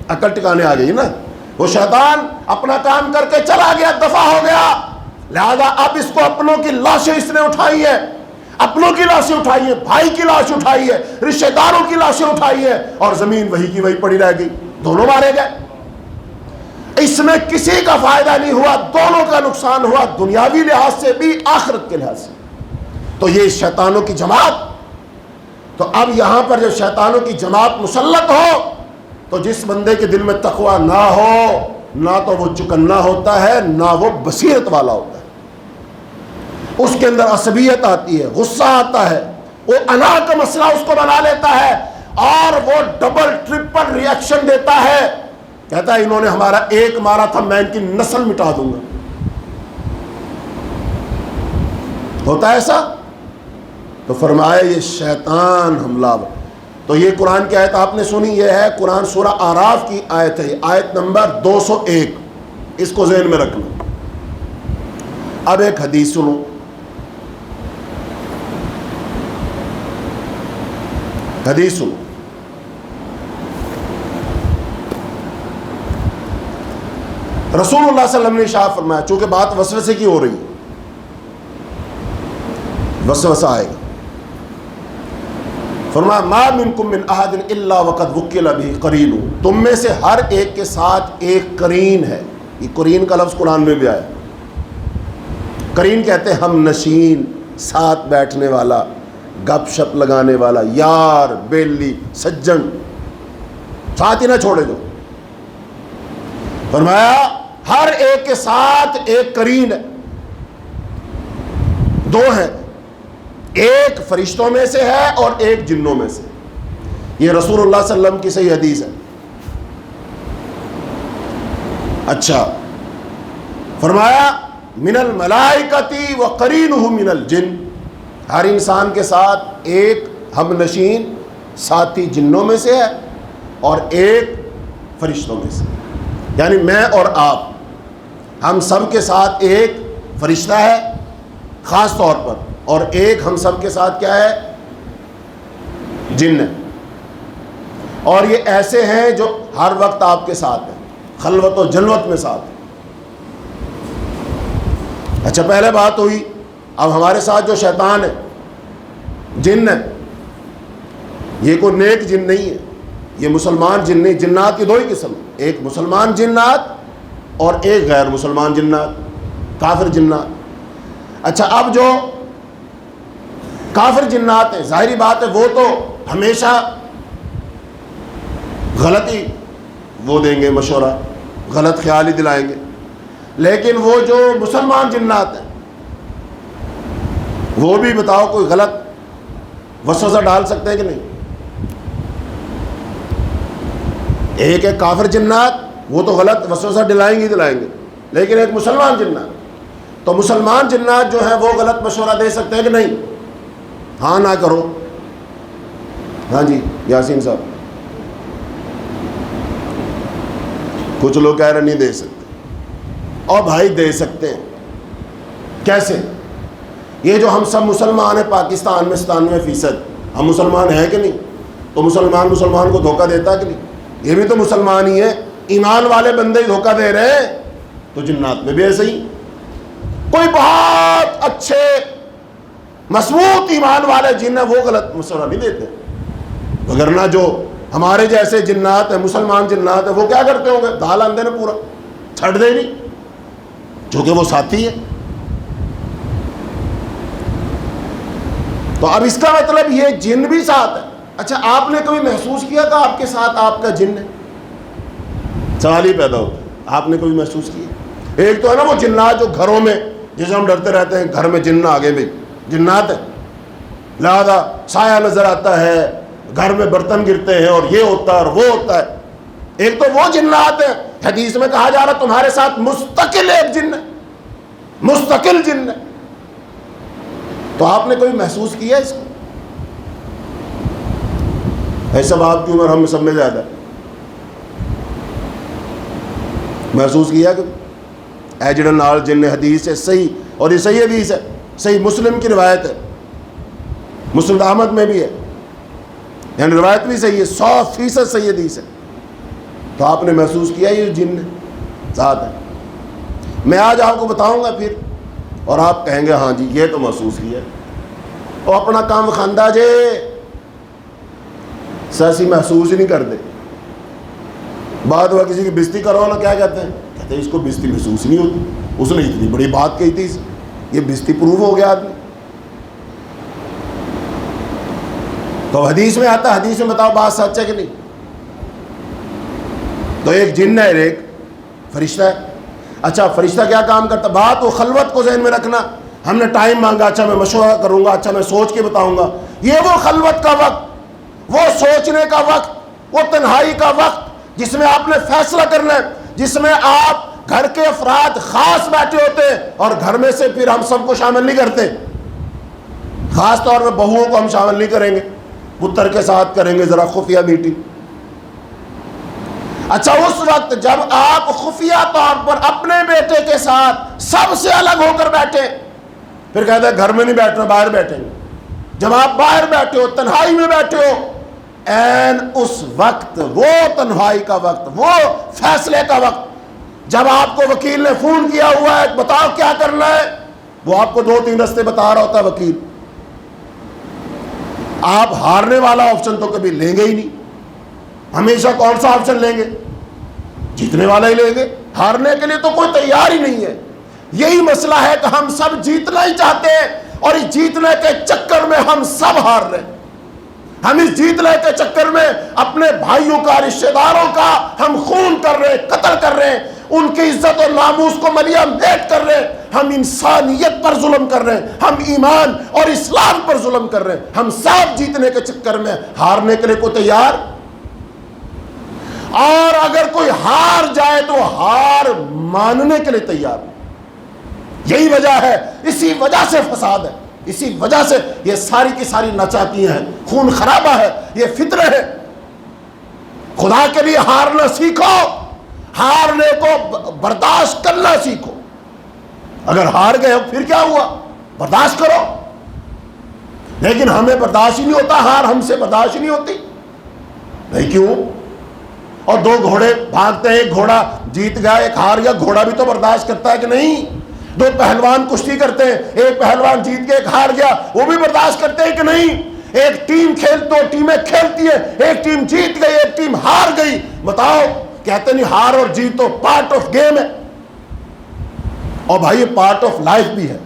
عقل ٹکانے آ گئی نا، وہ شیطان اپنا کام کر کے چلا گیا، دفع ہو گیا، لہذا اب اس کو اپنوں کی لاشیں اس نے اٹھائی ہے، اپنوں کی لاشیں اٹھائی ہے، بھائی کی لاش اٹھائی ہے، رشتہ داروں کی لاشیں اٹھائی ہے، اور زمین وہی کی وہی پڑی رہ گئی، دونوں مارے گئے۔ اس میں کسی کا فائدہ نہیں ہوا، دونوں کا نقصان ہوا، دنیاوی لحاظ سے بھی آخرت کے لحاظ سے۔ تو یہ شیطانوں کی جماعت، تو اب یہاں پر جب شیطانوں کی جماعت مسلط ہو تو جس بندے کے دل میں تقوی نہ ہو، نہ تو وہ چکنا ہوتا ہے نہ وہ بصیرت والا ہوتا ہے، اس کے اندر عصبیت آتی ہے، غصہ آتا ہے، وہ انا کا مسئلہ اس کو بنا لیتا ہے، اور وہ ڈبل ٹرپل ری ایکشن دیتا ہے، کہتا ہے انہوں نے ہمارا ایک مارا تھا میں ان کی نسل مٹا دوں گا۔ ہوتا ہے ایسا؟ تو فرمایا یہ شیطان حملہ آور۔ تو یہ قرآن کی آیت آپ نے سنی، یہ ہے قرآن سورہ اعراف کی آیت ہے، آیت نمبر 201، اس کو ذہن میں رکھنا۔ اب ایک حدیث سنو، حدیث سنو۔ رسول اللہ صلی اللہ علیہ وسلم نے ارشاد فرمایا، چونکہ بات وسوسے کی ہو رہی ہے، وسوسہ آئے گا، فرمایا ما منکم من احد الا وقد وکل به قرین، تم میں سے ہر ایک کے ساتھ ایک قرین ہے۔ یہ قرین کا لفظ قرآن میں بھی آیا، قرین کہتے ہیں ہم نشین، ساتھ بیٹھنے والا، گپ شپ لگانے والا، یار، بیلی، سجن، ساتھ ہی نہ چھوڑے جو۔ فرمایا ہر ایک کے ساتھ ایک قرین ہے، دو ہیں، ایک فرشتوں میں سے ہے اور ایک جنوں میں سے۔ یہ رسول اللہ صلی اللہ علیہ وسلم کی صحیح حدیث ہے۔ اچھا، فرمایا من الملائکۃ وقرینہ من الجن، ہر انسان کے ساتھ ایک ہم نشین ساتھی جنوں میں سے ہے اور ایک فرشتوں میں سے، یعنی میں اور آپ، ہم سب کے ساتھ ایک فرشتہ ہے خاص طور پر، اور ایک ہم سب کے ساتھ کیا ہے؟ جن ہے، اور یہ ایسے ہیں جو ہر وقت آپ کے ساتھ ہیں، خلوت و جلوت میں ساتھ ہیں۔ اچھا، پہلے بات ہوئی، اب ہمارے ساتھ جو شیطان ہے، جن ہے، یہ کوئی نیک جن نہیں ہے، یہ مسلمان جن نہیں، جنات کی دو ہی قسم، ایک مسلمان جنات اور ایک غیر مسلمان جنات، کافر جنات۔ اچھا، اب جو کافر جنات ہیں، ظاہری بات ہے وہ تو ہمیشہ غلطی وہ دیں گے، مشورہ، غلط خیال ہی دلائیں گے، لیکن وہ جو مسلمان جنات ہیں وہ بھی بتاؤ کوئی غلط وسوسہ ڈال سکتے ہیں کہ نہیں؟ ایک ہے کافر جنات، وہ تو غلط وسوسہ دلائیں گے، لیکن ایک مسلمان جنات، تو مسلمان جنات جو ہیں وہ غلط مشورہ دے سکتے ہیں کہ نہیں؟ ہاں نہ کرو۔ ہاں جی یاسین صاحب، کچھ لوگ کہہ رہے نہیں دے سکتے، اور بھائی دے سکتے ہیں۔ کیسے؟ یہ جو ہم سب مسلمان ہیں پاکستان میں 97%، ہم مسلمان ہیں کہ نہیں؟ تو مسلمان کو دھوکہ دیتا کہ نہیں؟ یہ بھی تو مسلمان ہی ہے، ایمان والے بندے ہی دھوکہ دے رہے ہیں، تو جنات میں بھی ایسے ہی۔ کوئی بہت اچھے مضبوط ایمان والے جن ہیں وہ غلط مشورہ نہیں دیتے، وگرنہ جو ہمارے جیسے جنات ہیں، مسلمان جنات ہیں، وہ کیا کرتے ہوں گے؟ دال آندے نا پورا چھڑ دے نہیں، چونکہ وہ ساتھی ہے۔ تو اب اس کا مطلب یہ جن بھی ساتھ ہے۔ اچھا آپ نے کبھی محسوس کیا کہ آپ کے ساتھ آپ کا جن ہے؟ سوال ہی پیدا ہوتا ہے، آپ نے کبھی محسوس کیا؟ ایک تو ہے نا وہ جنات جو گھروں میں، جسے ہم ڈرتے رہتے ہیں گھر میں جن نہ آگے بھی جنات ہے، لہذا سایہ نظر آتا ہے، گھر میں برتن گرتے ہیں اور یہ ہوتا ہے اور وہ ہوتا ہے. ایک تو وہ جنات ہے، حدیث میں کہا جا رہا تمہارے ساتھ مستقل ایک جن ہے، مستقل جن ہے. تو آپ نے کبھی محسوس کیا اس کو؟ ایسا آپ کی عمر ہم سب میں زیادہ ہے، محسوس کیا کہ اے جڑا نال جن حدیث ہے صحیح، اور یہ صحیح حدیث ہے، صحیح مسلم کی روایت ہے، مسند احمد میں بھی ہے، یعنی روایت بھی صحیح ہے، 100% صحیح حدیث ہے. تو آپ نے محسوس کیا یہ جن ذات ہے؟ میں آج آپ کو بتاؤں گا پھر، اور آپ کہیں گے ہاں جی یہ تو محسوس کیا. اور اپنا کام خاندہ جے سیسی محسوس ہی نہیں کرتے. بعد وہ کسی کی بےزتی کرو نا، کیا کہتے ہیں اس کو بےزتی محسوس نہیں ہوتی، اس نے اتنی بڑی بات کہی تھی، یہ بےزتی پروف ہو گیا آدمی. تو حدیث میں آتا ہے، حدیث میں بتاؤ بات سچ ہے کہ نہیں؟ تو ایک جن ہے، ایک فرشتہ ہے. اچھا فرشتہ کیا کام کرتا؟ بات وہ خلوت کو ذہن میں رکھنا. ہم نے ٹائم مانگا، اچھا میں مشورہ کروں گا، اچھا میں سوچ کے بتاؤں گا. یہ وہ خلوت کا وقت، وہ سوچنے کا وقت، وہ تنہائی کا وقت جس میں آپ نے فیصلہ کرنا ہے، جس میں آپ گھر کے افراد خاص بیٹھے ہوتے ہیں، اور گھر میں سے پھر ہم سب کو شامل نہیں کرتے. خاص طور پہ بہوؤں کو ہم شامل نہیں کریں گے، پتر کے ساتھ کریں گے ذرا خفیہ میٹنگ. اچھا اس وقت جب آپ خفیہ طور پر اپنے بیٹے کے ساتھ سب سے الگ ہو کر بیٹھے، پھر کہتے ہیں گھر میں نہیں بیٹھنا، باہر بیٹھیں گے. جب آپ باہر بیٹھے ہو، تنہائی میں بیٹھے ہو، این اس وقت، وہ تنہائی کا وقت، وہ فیصلے کا وقت، جب آپ کو وکیل نے فون کیا ہوا ہے بتاؤ کیا کرنا ہے، وہ آپ کو 2-3 راستے بتا رہا ہوتا ہے وکیل. آپ ہارنے والا آپشن تو کبھی لیں گے ہی نہیں. ہمیشہ کون سا آپشن لیں گے؟ جیتنے والا ہی لیں گے. ہارنے کے لیے تو کوئی تیار ہی نہیں ہے. یہی مسئلہ ہے کہ ہم سب جیتنا ہی چاہتے ہیں، اور اس جیتنے کے چکر میں ہم سب ہار رہے ہیں. ہم اس جیتنے کے چکر میں اپنے بھائیوں کا، رشتہ داروں کا ہم خون کر رہے ہیں، قتل کر رہے ہیں، ان کی عزت اور ناموس کو ملیا میٹ کر رہے ہیں. ہم انسانیت پر ظلم کر رہے ہیں، ہم ایمان اور اسلام پر ظلم کر رہے ہیں. ہم سب جیتنے کے چکر میں ہارنے کے لیے کوئی تیار، اور اگر کوئی ہار جائے تو ہار ماننے کے لیے تیار. یہی وجہ ہے، اسی وجہ سے فساد ہے، اسی وجہ سے یہ ساری کی ساری ناچاکیاں ہیں، خون خرابہ ہے، یہ فتنہ ہے. خدا کے لیے ہارنا سیکھو، ہارنے کو برداشت کرنا سیکھو. اگر ہار گئے پھر کیا ہوا؟ برداشت کرو. لیکن ہمیں برداشت ہی نہیں ہوتا، ہار ہم سے برداشت ہی نہیں ہوتی. نہیں کیوں؟ اور 2 گھوڑے بھاگتے ہیں، ایک گھوڑا جیت گیا، ایک ہار گیا، گھوڑا بھی تو برداشت کرتا ہے کہ نہیں؟ 2 پہلوان کشتی کرتے ہیں، ایک پہلوان جیت گیا، ایک ہار گیا، وہ بھی برداشت کرتے ہیں کہ نہیں؟ ایک ٹیم 2 ٹیمیں کھیلتی ہیں، ایک ٹیم جیت گئی، ایک ٹیم ہار گئی. بتاؤ، کہتے نہیں ہار اور جیت تو پارٹ آف گیم ہے. اور بھائی یہ پارٹ آف لائف بھی ہے.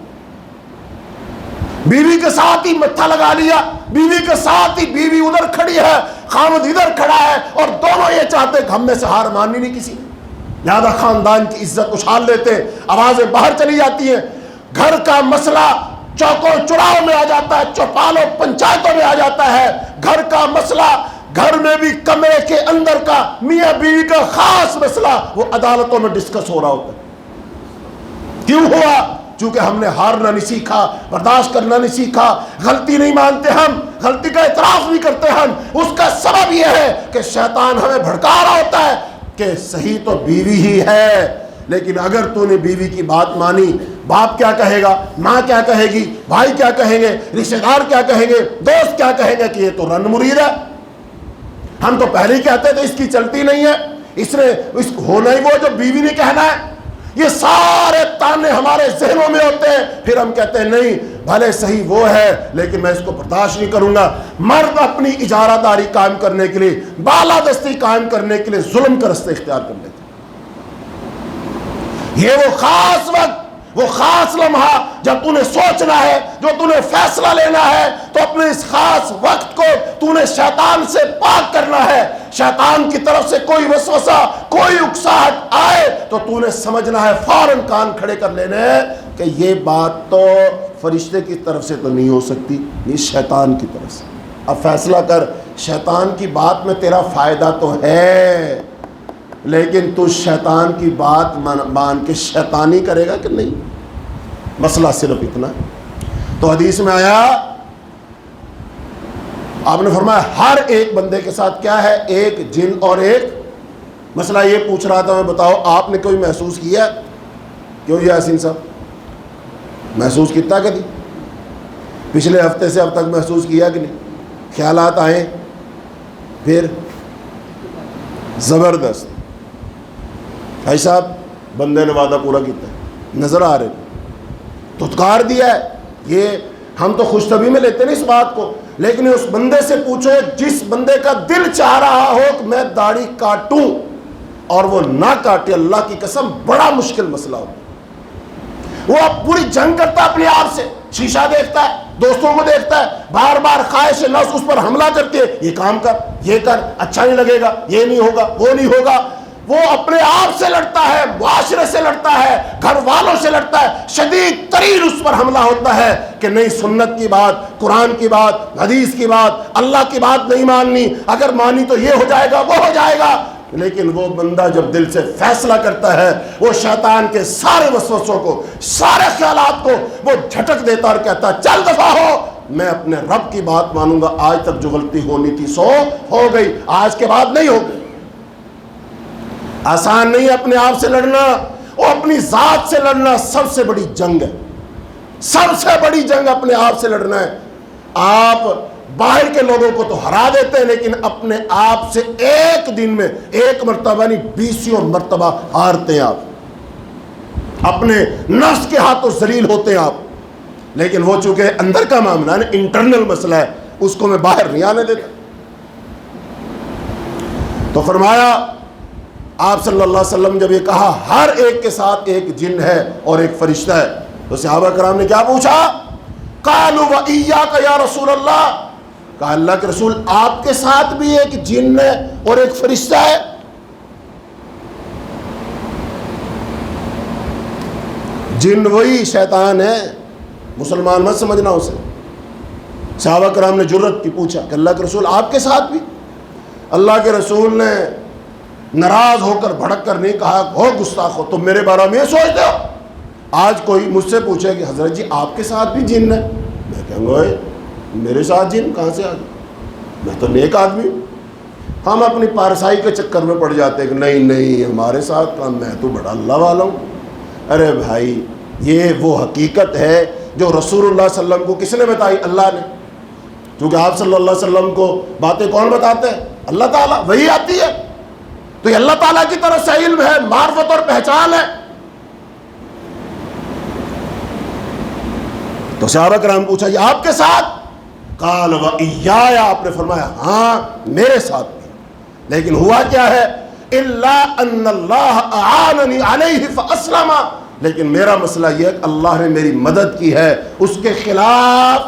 بیوی کے ساتھ ہی متھا لگا لیا، بیوی کے ساتھ ہی بیوی ادھر کھڑی ہے، خاوند ادھر کھڑا ہے، اور دونوں یہ چاہتے ہیں کہ ہم میں سے ہار ماننی نہیں کسی نے. لہذا خاندان کی عزت اچھال لیتے ہیں، آوازیں باہر چلی جاتی ہیں. گھر کا مسئلہ چوکوں چوراہوں میں آ جاتا ہے، چوپالوں پنچایتوں میں آ جاتا ہے. گھر کا مسئلہ، گھر میں بھی کمرے کے اندر کا میاں بیوی کا خاص مسئلہ، وہ عدالتوں میں ڈسکس ہو رہا ہوتا ہے. کیوں ہوا؟ چونکہ ہم نے ہارنا نہیں سیکھا، برداشت کرنا نہیں سیکھا. غلطی نہیں مانتے ہم، غلطی کا اعتراف نہیں کرتے ہم. اس کا سبب یہ ہے کہ شیطان ہمیں بھڑکا رہا ہوتا ہے کہ صحیح تو بیوی ہی ہے، لیکن اگر تو نے بیوی کی بات مانی، باپ کیا کہے گا، ماں کیا کہے گی، بھائی کیا کہیں گے، رشتہ دار کیا کہیں گے، دوست کیا کہیں گے کہ یہ تو رن مرید ہے. ہم تو پہلے ہی کہتے تھے اس کی چلتی نہیں ہے، اس نے ہونا ہی وہ جو بیوی نے کہنا ہے. یہ سارے تانے ہمارے ذہنوں میں ہوتے ہیں. پھر ہم کہتے ہیں نہیں، بھلے صحیح وہ ہے لیکن میں اس کو برداشت نہیں کروں گا. مرد اپنی اجارہ داری قائم کرنے کے لیے، بالادستی قائم کرنے کے لیے ظلم کا رستہ اختیار کر لیتے. یہ وہ خاص وقت، وہ خاص لمحہ جب تو نے سوچنا ہے، جو تو نے فیصلہ لینا ہے، تو اپنے اس خاص وقت کو تو نے شیطان سے پاک کرنا ہے۔ شیطان کی طرف سے کوئی وسوسہ، کوئی اکساہٹ آئے تو تو نے سمجھنا ہے، فوراً کان کھڑے کر لینے ہیں کہ یہ بات تو فرشتے کی طرف سے تو نہیں ہو سکتی، یہ شیطان کی طرف سے۔ اب فیصلہ کر، شیطان کی بات میں تیرا فائدہ تو ہے، لیکن تو شیطان کی بات مان کے شیطانی کرے گا کہ نہیں؟ مسئلہ صرف اتنا۔ تو حدیث میں آیا، آپ نے فرمایا ہر ایک بندے کے ساتھ کیا ہے؟ ایک جن اور ایک۔ مسئلہ یہ پوچھ رہا تھا میں، بتاؤ آپ نے کوئی محسوس کیا؟ کیوں یاسین صاحب محسوس کیتا کبھی؟ پچھلے ہفتے سے اب تک محسوس کیا کہ نہیں؟ خیالات آئے پھر زبردست بھائی صاحب بندے نے وعدہ پورا کیتا ہے، نظر آ رہے، دھتکار دیا ہے۔ یہ ہم تو خوش طبی میں لیتے نہیں اس بات کو، لیکن اس بندے سے پوچھو جس بندے کا دل چاہ رہا ہو کہ میں داڑھی کاٹوں اور وہ نہ کاٹے، اللہ کی قسم بڑا مشکل مسئلہ ہو۔ وہ اب پوری جنگ کرتا ہے اپنے آپ سے، شیشہ دیکھتا ہے، دوستوں کو دیکھتا ہے، بار بار خواہش نفس اس پر حملہ کرتی ہے، یہ کام کر، یہ کر، اچھا نہیں لگے گا، یہ نہیں ہوگا، وہ نہیں ہوگا۔ وہ اپنے آپ سے لڑتا ہے، معاشرے سے لڑتا ہے، گھر والوں سے لڑتا ہے، شدید ترین اس پر حملہ ہوتا ہے کہ نہیں، سنت کی بات، قرآن کی بات، حدیث کی بات، اللہ کی بات نہیں ماننی، اگر مانی تو یہ ہو جائے گا، وہ ہو جائے گا۔ لیکن وہ بندہ جب دل سے فیصلہ کرتا ہے، وہ شیطان کے سارے وسوسوں کو، سارے خیالات کو وہ جھٹک دیتا اور کہتا ہے چل دفعہ ہو، میں اپنے رب کی بات مانوں گا، آج تک جو غلطی ہونی تھی سو ہو گئی، آج کے بعد نہیں ہوگی۔ آسان نہیں اپنے آپ سے لڑنا، وہ اپنی ذات سے لڑنا سب سے بڑی جنگ ہے، سب سے بڑی جنگ اپنے آپ سے لڑنا ہے۔ آپ باہر کے لوگوں کو تو ہرا دیتے ہیں، لیکن اپنے آپ سے ایک دن میں ایک مرتبہ نہیں 20 مرتبہ ہارتے ہیں آپ، اپنے نفس کے ہاتھوں ذلیل ہوتے ہیں آپ۔ لیکن وہ چونکہ اندر کا معاملہ ہے، انٹرنل مسئلہ ہے، اس کو میں باہر نہیں آنے دیتا۔ تو فرمایا آپ صلی اللہ علیہ وسلم جب یہ کہا ہر ایک کے ساتھ ایک جن ہے اور ایک فرشتہ ہے، تو صحابہ کرام نے کیا پوچھا؟ قالوا وَإِيَّاكَ یا رسول اللہ، کہا اللہ کے رسول آپ کے ساتھ بھی ایک جن ہے اور ایک فرشتہ ہے؟ جن وہی شیطان ہے، مسلمان مت سمجھنا اسے۔ صحابہ کرام نے جرت کی پوچھا کہ اللہ کے رسول آپ کے ساتھ بھی؟ اللہ کے رسول نے ناراض ہو کر بھڑک کر نہیں کہا ہو گستاخ ہو، تم میرے بارے میں یہ سوچتے ہو؟ آج کوئی مجھ سے پوچھے کہ حضرت جی آپ کے ساتھ بھی جن ہے، میں کہوں گا میرے ساتھ جن کہاں سے آ گئے، میں تو نیک آدمی ہوں۔ ہم اپنی پارسائی کے چکر میں پڑ جاتے ہیں کہ نہیں نہیں ہمارے ساتھ میں تو بڑا اللہ والا ہوں۔ ارے بھائی یہ وہ حقیقت ہے جو رسول اللہ صلی اللہ علیہ وسلم کو کس نے بتائی؟ اللہ نے۔ کیونکہ آپ صلی اللہ علیہ وسلم کو باتیں کون بتاتے ہیں؟ اللہ تعالیٰ، وہی آتی ہے۔ تو یہ اللہ تعالیٰ کی طرف سے علم ہے، معرفت اور پہچان ہے۔ تو صحابہ کرام پوچھا یہ آپ کے ساتھ؟ قال وَإِيَّايَ، آپ نے فرمایا ہاں میرے ساتھ بھی۔ لیکن ہوا کیا ہے؟ إِلَّا أَنَّ اللَّهَ أَعَانَنِي عَلَيْهِ فَأَسْلَمَ، لیکن میرا مسئلہ یہ ہے کہ اللہ نے میری مدد کی ہے اس کے خلاف،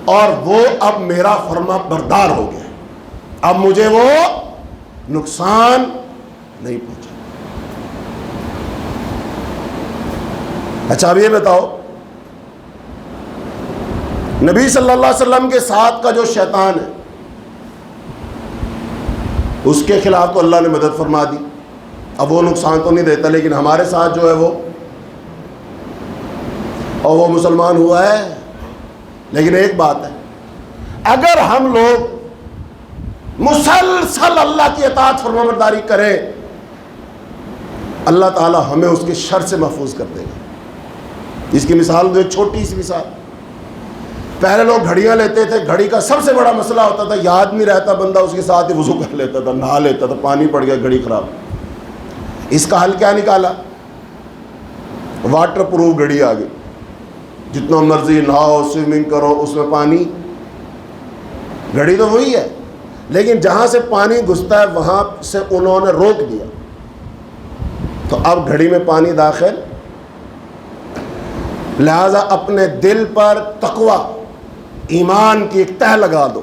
اور وہ اب میرا فرما بردار ہو گیا، اب مجھے وہ نقصان نہیں پہنچا۔ اچھا اب یہ بتاؤ، نبی صلی اللہ علیہ وسلم کے ساتھ کا جو شیطان ہے اس کے خلاف تو اللہ نے مدد فرما دی، اب وہ نقصان تو نہیں دیتا، لیکن ہمارے ساتھ جو ہے وہ، اور وہ مسلمان ہوا ہے۔ لیکن ایک بات ہے، اگر ہم لوگ مسلسل اللہ کی اطاعت فرما برداری کریں، اللہ تعالی ہمیں اس کے شر سے محفوظ کر دے گا۔ اس کی مثال دو، ایک چھوٹی سی مثال۔ پہلے لوگ گھڑیاں لیتے تھے، گھڑی کا سب سے بڑا مسئلہ ہوتا تھا یاد نہیں رہتا، بندہ اس کے ساتھ ہی وضو کر لیتا تھا، نہا لیتا تھا، پانی پڑ گیا گھڑی خراب۔ اس کا حل کیا نکالا؟ واٹر پروف گھڑی آ گئی، جتنا مرضی نہاؤ، سوئمنگ کرو، اس میں پانی، گھڑی تو وہی ہے، لیکن جہاں سے پانی گھستا ہے وہاں سے انہوں نے روک دیا، تو اب گھڑی میں پانی داخل لہذا اپنے دل پر تقوی ایمان کی ایک تہ لگا دو،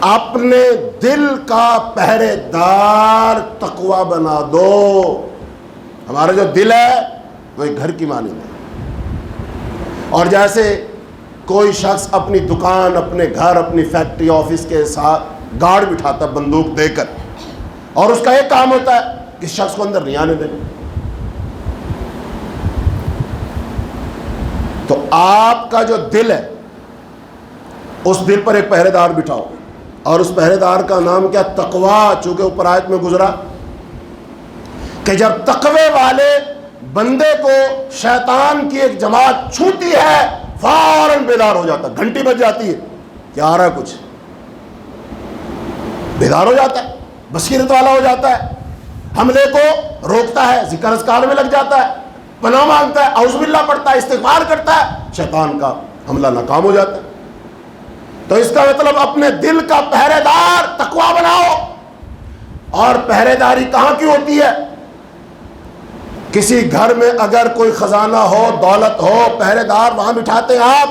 اپنے دل کا پہرے دار تقوی بنا دو۔ ہمارا جو دل ہے وہ ایک گھر کی مانند ہے، اور جیسے کوئی شخص اپنی دکان، اپنے گھر، اپنی فیکٹری، آفس کے ساتھ گارڈ بٹھاتا بندوق دے کر، اور اس کا ایک کام ہوتا ہے کہ شخص کو اندر نہیں آنے دینا، تو آپ کا جو دل ہے اس دل پر ایک پہرے دار بٹھاؤ، اور اس پہرے دار کا نام کیا؟ تقوی۔ چونکہ اوپر آیت میں گزرا کہ جب تقوی والے بندے کو شیطان کی ایک جماعت چھوتی ہے فوراً بیدار ہو جاتا، گھنٹی بج جاتی ہے کہ آ رہا ہے کچھ، بیدار ہو جاتا ہے، بصیرت والا ہو جاتا ہے، حملے کو روکتا ہے، ذکر اذکار میں لگ جاتا ہے، پناہ مانگتا ہے، اعوذ باللہ پڑھتا ہے، استغفار کرتا ہے، شیطان کا حملہ ناکام ہو جاتا ہے۔ تو اس کا مطلب اپنے دل کا پہرے دار تقوی بناؤ۔ اور پہرے داری کہاں کی ہوتی ہے؟ کسی گھر میں اگر کوئی خزانہ ہو، دولت ہو، پہرے دار وہاں بٹھاتے ہیں آپ،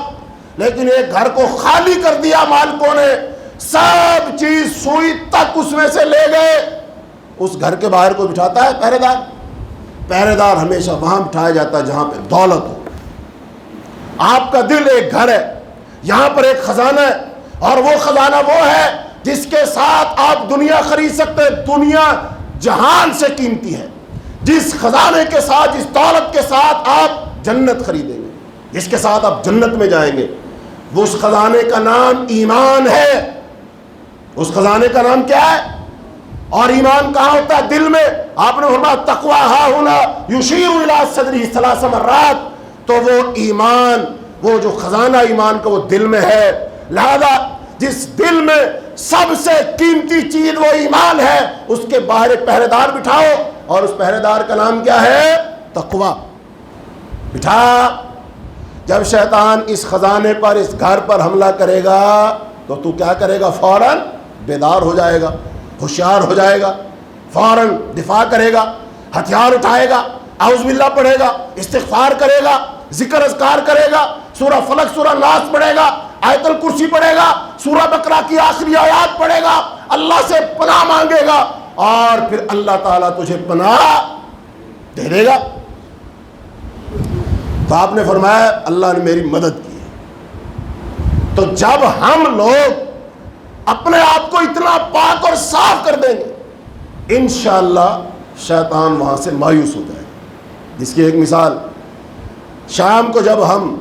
لیکن ایک گھر کو خالی کر دیا مالکوں نے، سب چیز سوئی تک اس میں سے لے گئے، اس گھر کے باہر کو بٹھاتا ہے پہرے دار؟ پہرے دار ہمیشہ وہاں بٹھایا جاتا ہے جہاں پہ دولت ہو۔ آپ کا دل ایک گھر ہے، یہاں پر ایک خزانہ ہے، اور وہ خزانہ وہ ہے جس کے ساتھ آپ دنیا خرید سکتے ہیں، دنیا جہان سے قیمتی ہے، جس خزانے کے ساتھ، جس دولت کے ساتھ آپ جنت خریدیں گے، جس کے ساتھ آپ جنت میں جائیں گے، وہ اس خزانے کا نام ایمان ہے۔ اس خزانے کا نام کیا ہے؟ اور ایمان کہاں ہوتا ہے؟ دل میں۔ آپ نے فرمایا تقوی ہا ہنا یشیر الی صدرہ ثلاث مرات، تو وہ ایمان، وہ جو خزانہ ایمان کا وہ دل میں ہے۔ لہذا جس دل میں سب سے قیمتی چیز وہ ایمان ہے، اس کے باہر ایک پہرے دار بٹھاؤ، اور اس پہرے دار کا نام کیا ہے؟ تقوی۔ بٹھا، جب شیطان اس خزانے پر، اس گھر پر حملہ کرے گا تو تو کیا کرے گا؟ فوراً بیدار ہو جائے گا، ہوشیار ہو جائے گا، فوراً دفاع کرے گا، ہتھیار اٹھائے گا، اعوذ باللہ پڑھے گا، استغفار کرے گا، ذکر اذکار کرے گا، سورہ فلق، سورہ ناس پڑھے گا، آیت الکرسی پڑھے گا، سورہ بقرہ کی آخری آیات پڑھے گا، اللہ سے پناہ مانگے گا، اور پھر اللہ تعالیٰ تجھے پناہ دے دے گا۔ تو آپ نے فرمایا اللہ نے میری مدد کی۔ تو جب ہم لوگ اپنے آپ کو اتنا پاک اور صاف کر دیں گے، انشاءاللہ شیطان وہاں سے مایوس ہو جائے گا۔ جس کی ایک مثال، شام کو جب ہم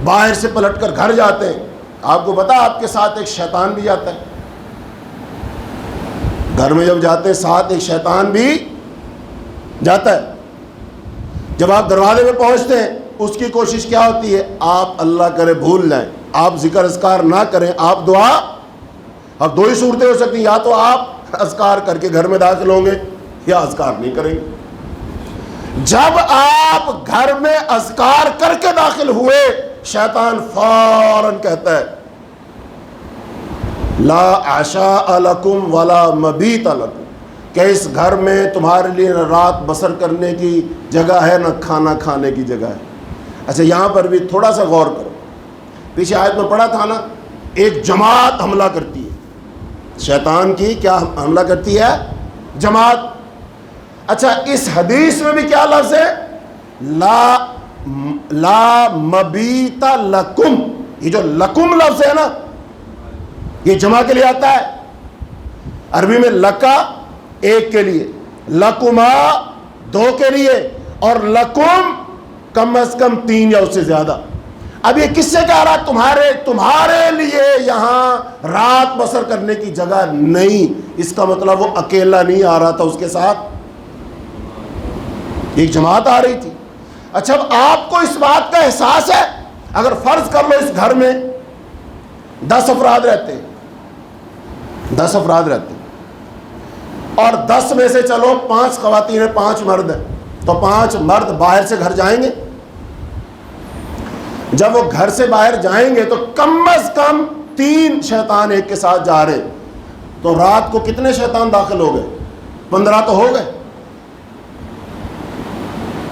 باہر سے پلٹ کر گھر جاتے ہیں، آپ کو پتا آپ کے ساتھ ایک شیطان بھی جاتا ہے۔ گھر میں جب جاتے ہیں ساتھ ایک شیطان بھی جاتا ہے۔ جب آپ دروازے میں پہنچتے ہیں، اس کی کوشش کیا ہوتی ہے؟ آپ اللہ کرے بھول جائیں، آپ ذکر اذکار نہ کریں، آپ دعا، اب دو ہی صورتیں ہو سکتی ہیں، یا تو آپ اذکار کر کے گھر میں داخل ہوں گے یا اذکار نہیں کریں گے۔ جب آپ گھر میں اذکار کر کے داخل ہوئے، شیطان فوراً کہتا ہے لا عشاء لکم ولا مبیت لکم، کہ اس گھر میں تمہارے لیے نہ رات بسر کرنے کی جگہ ہے، نہ کھانا کھانے کی جگہ ہے۔ اچھا یہاں پر بھی تھوڑا سا غور کرو، پیچھے آیت میں پڑھا تھا نا، ایک جماعت حملہ کرتی ہے، شیطان کی کیا حملہ کرتی ہے؟ جماعت۔ اچھا اس حدیث میں بھی کیا لفظ ہے؟ لا مبیت لکم، یہ جو لکم لفظ ہے نا، یہ جمع کے لیے آتا ہے۔ عربی میں لکا ایک کے لیے، لکما دو کے لیے، اور لکم کم از کم تین یا اس سے زیادہ۔ اب یہ کس سے کہہ رہا ہے؟ تمہارے لیے یہاں رات بسر کرنے کی جگہ نہیں۔ اس کا مطلب وہ اکیلا نہیں آ رہا تھا، اس کے ساتھ ایک جماعت آ رہی تھی۔ اچھا اب آپ کو اس بات کا احساس ہے، اگر فرض کر لو اس گھر میں 10 افراد رہتے ہیں، 10 افراد رہتے ہیں، اور 10 میں سے چلو 5 خواتین ہیں، 5 مرد ہیں، تو 5 مرد باہر سے گھر جائیں گے۔ جب وہ گھر سے باہر جائیں گے تو کم از کم 3 شیطان ایک کے ساتھ جا رہے، تو رات کو کتنے شیطان داخل ہو گئے؟ 15 تو ہو گئے۔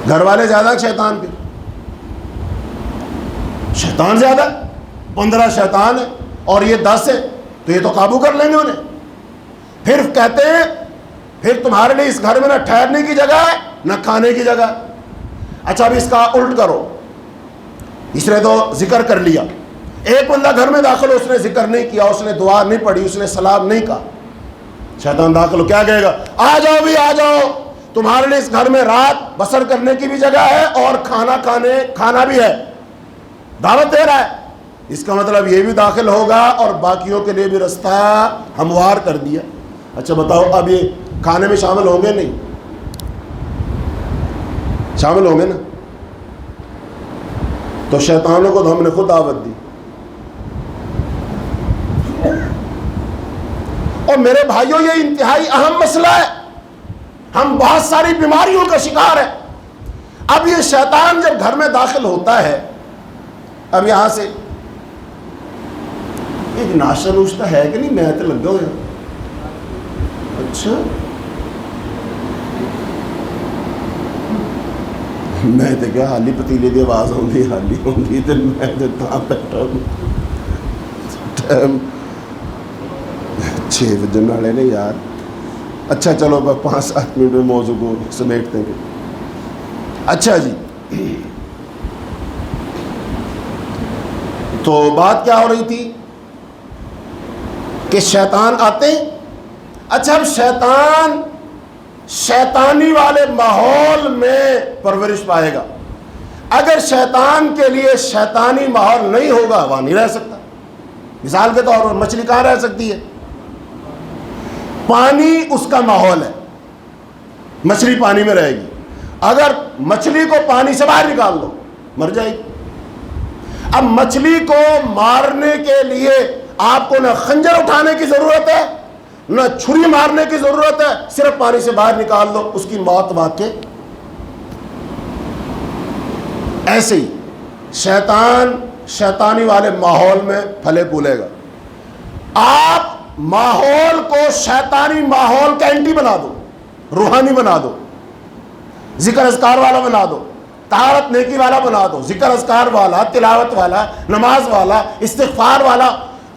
گھر والے زیادہ شیطان بھی۔ شیطان زیادہ، 15 شیطان ہے اور یہ 10 ہے، تو یہ تو قابو کر لیں گے انہیں۔ پھر کہتے ہیں پھر تمہارے لیے اس گھر میں نہ ٹھہرنے کی جگہ ہے نہ کھانے کی جگہ۔ اچھا اب اس کا الٹ کرو، اس نے تو ذکر کر لیا، ایک بندہ گھر میں داخل ہو، اس نے ذکر نہیں کیا، اس نے دعا نہیں پڑھی، اس نے سلام نہیں کہا، شیطان داخل ہو کیا کہے گا؟ آ جاؤ بھی آ جاؤ، تمہارے لیے اس گھر میں رات بسر کرنے کی بھی جگہ ہے اور کھانا بھی ہے، دعوت دے رہا ہے۔ اس کا مطلب یہ بھی داخل ہوگا اور باقیوں کے لیے بھی رستہ ہموار کر دیا۔ اچھا بتاؤ اب یہ کھانے میں شامل ہوں گے نہیں؟ شامل ہوں گے نا؟ تو شیطانوں کو تو ہم نے خود دعوت دی۔ اور میرے بھائیوں یہ انتہائی اہم مسئلہ ہے، ہم بہت ساری بیماریوں کا شکار ہیں۔ اب یہ شیطان جب گھر میں داخل ہوتا ہے، اب یہاں سے ایک ناشتہ نوشتہ ہے کہ نہیں؟ میں تو لگا ہوا، اچھا میں تو کیا حالی پتیلے کی آواز آتی حالی ہوتی تو میں تو بیٹھا ٹائم 6 بجنے والے نے یار۔ اچھا چلو 5-7 منٹ میں موضوع کو سمیٹتے ہیں۔ اچھا جی، تو بات کیا ہو رہی تھی کہ شیطان آتے ہیں۔ اچھا اب شیطان شیطانی والے ماحول میں پرورش پائے گا۔ اگر شیطان کے لیے شیطانی ماحول نہیں ہوگا وہاں نہیں رہ سکتا۔ مثال کے طور پر مچھلی کہاں رہ سکتی ہے؟ پانی اس کا ماحول ہے، مچھلی پانی میں رہے گی۔ اگر مچھلی کو پانی سے باہر نکال دو مر جائے گی۔ اب مچھلی کو مارنے کے لیے آپ کو نہ خنجر اٹھانے کی ضرورت ہے نہ چھری مارنے کی ضرورت ہے، صرف پانی سے باہر نکال دو، اس کی موت واقع۔ ایسے ہی شیطان شیطانی والے ماحول میں پھلے پھولے گا۔ آپ ماحول کو شیطانی ماحول کا اینٹی بنا دو، روحانی بنا دو، ذکر اذکار والا بنا دو، طہارت نیکی والا بنا دو، ذکر اذکار والا، تلاوت والا، نماز والا، استغفار والا۔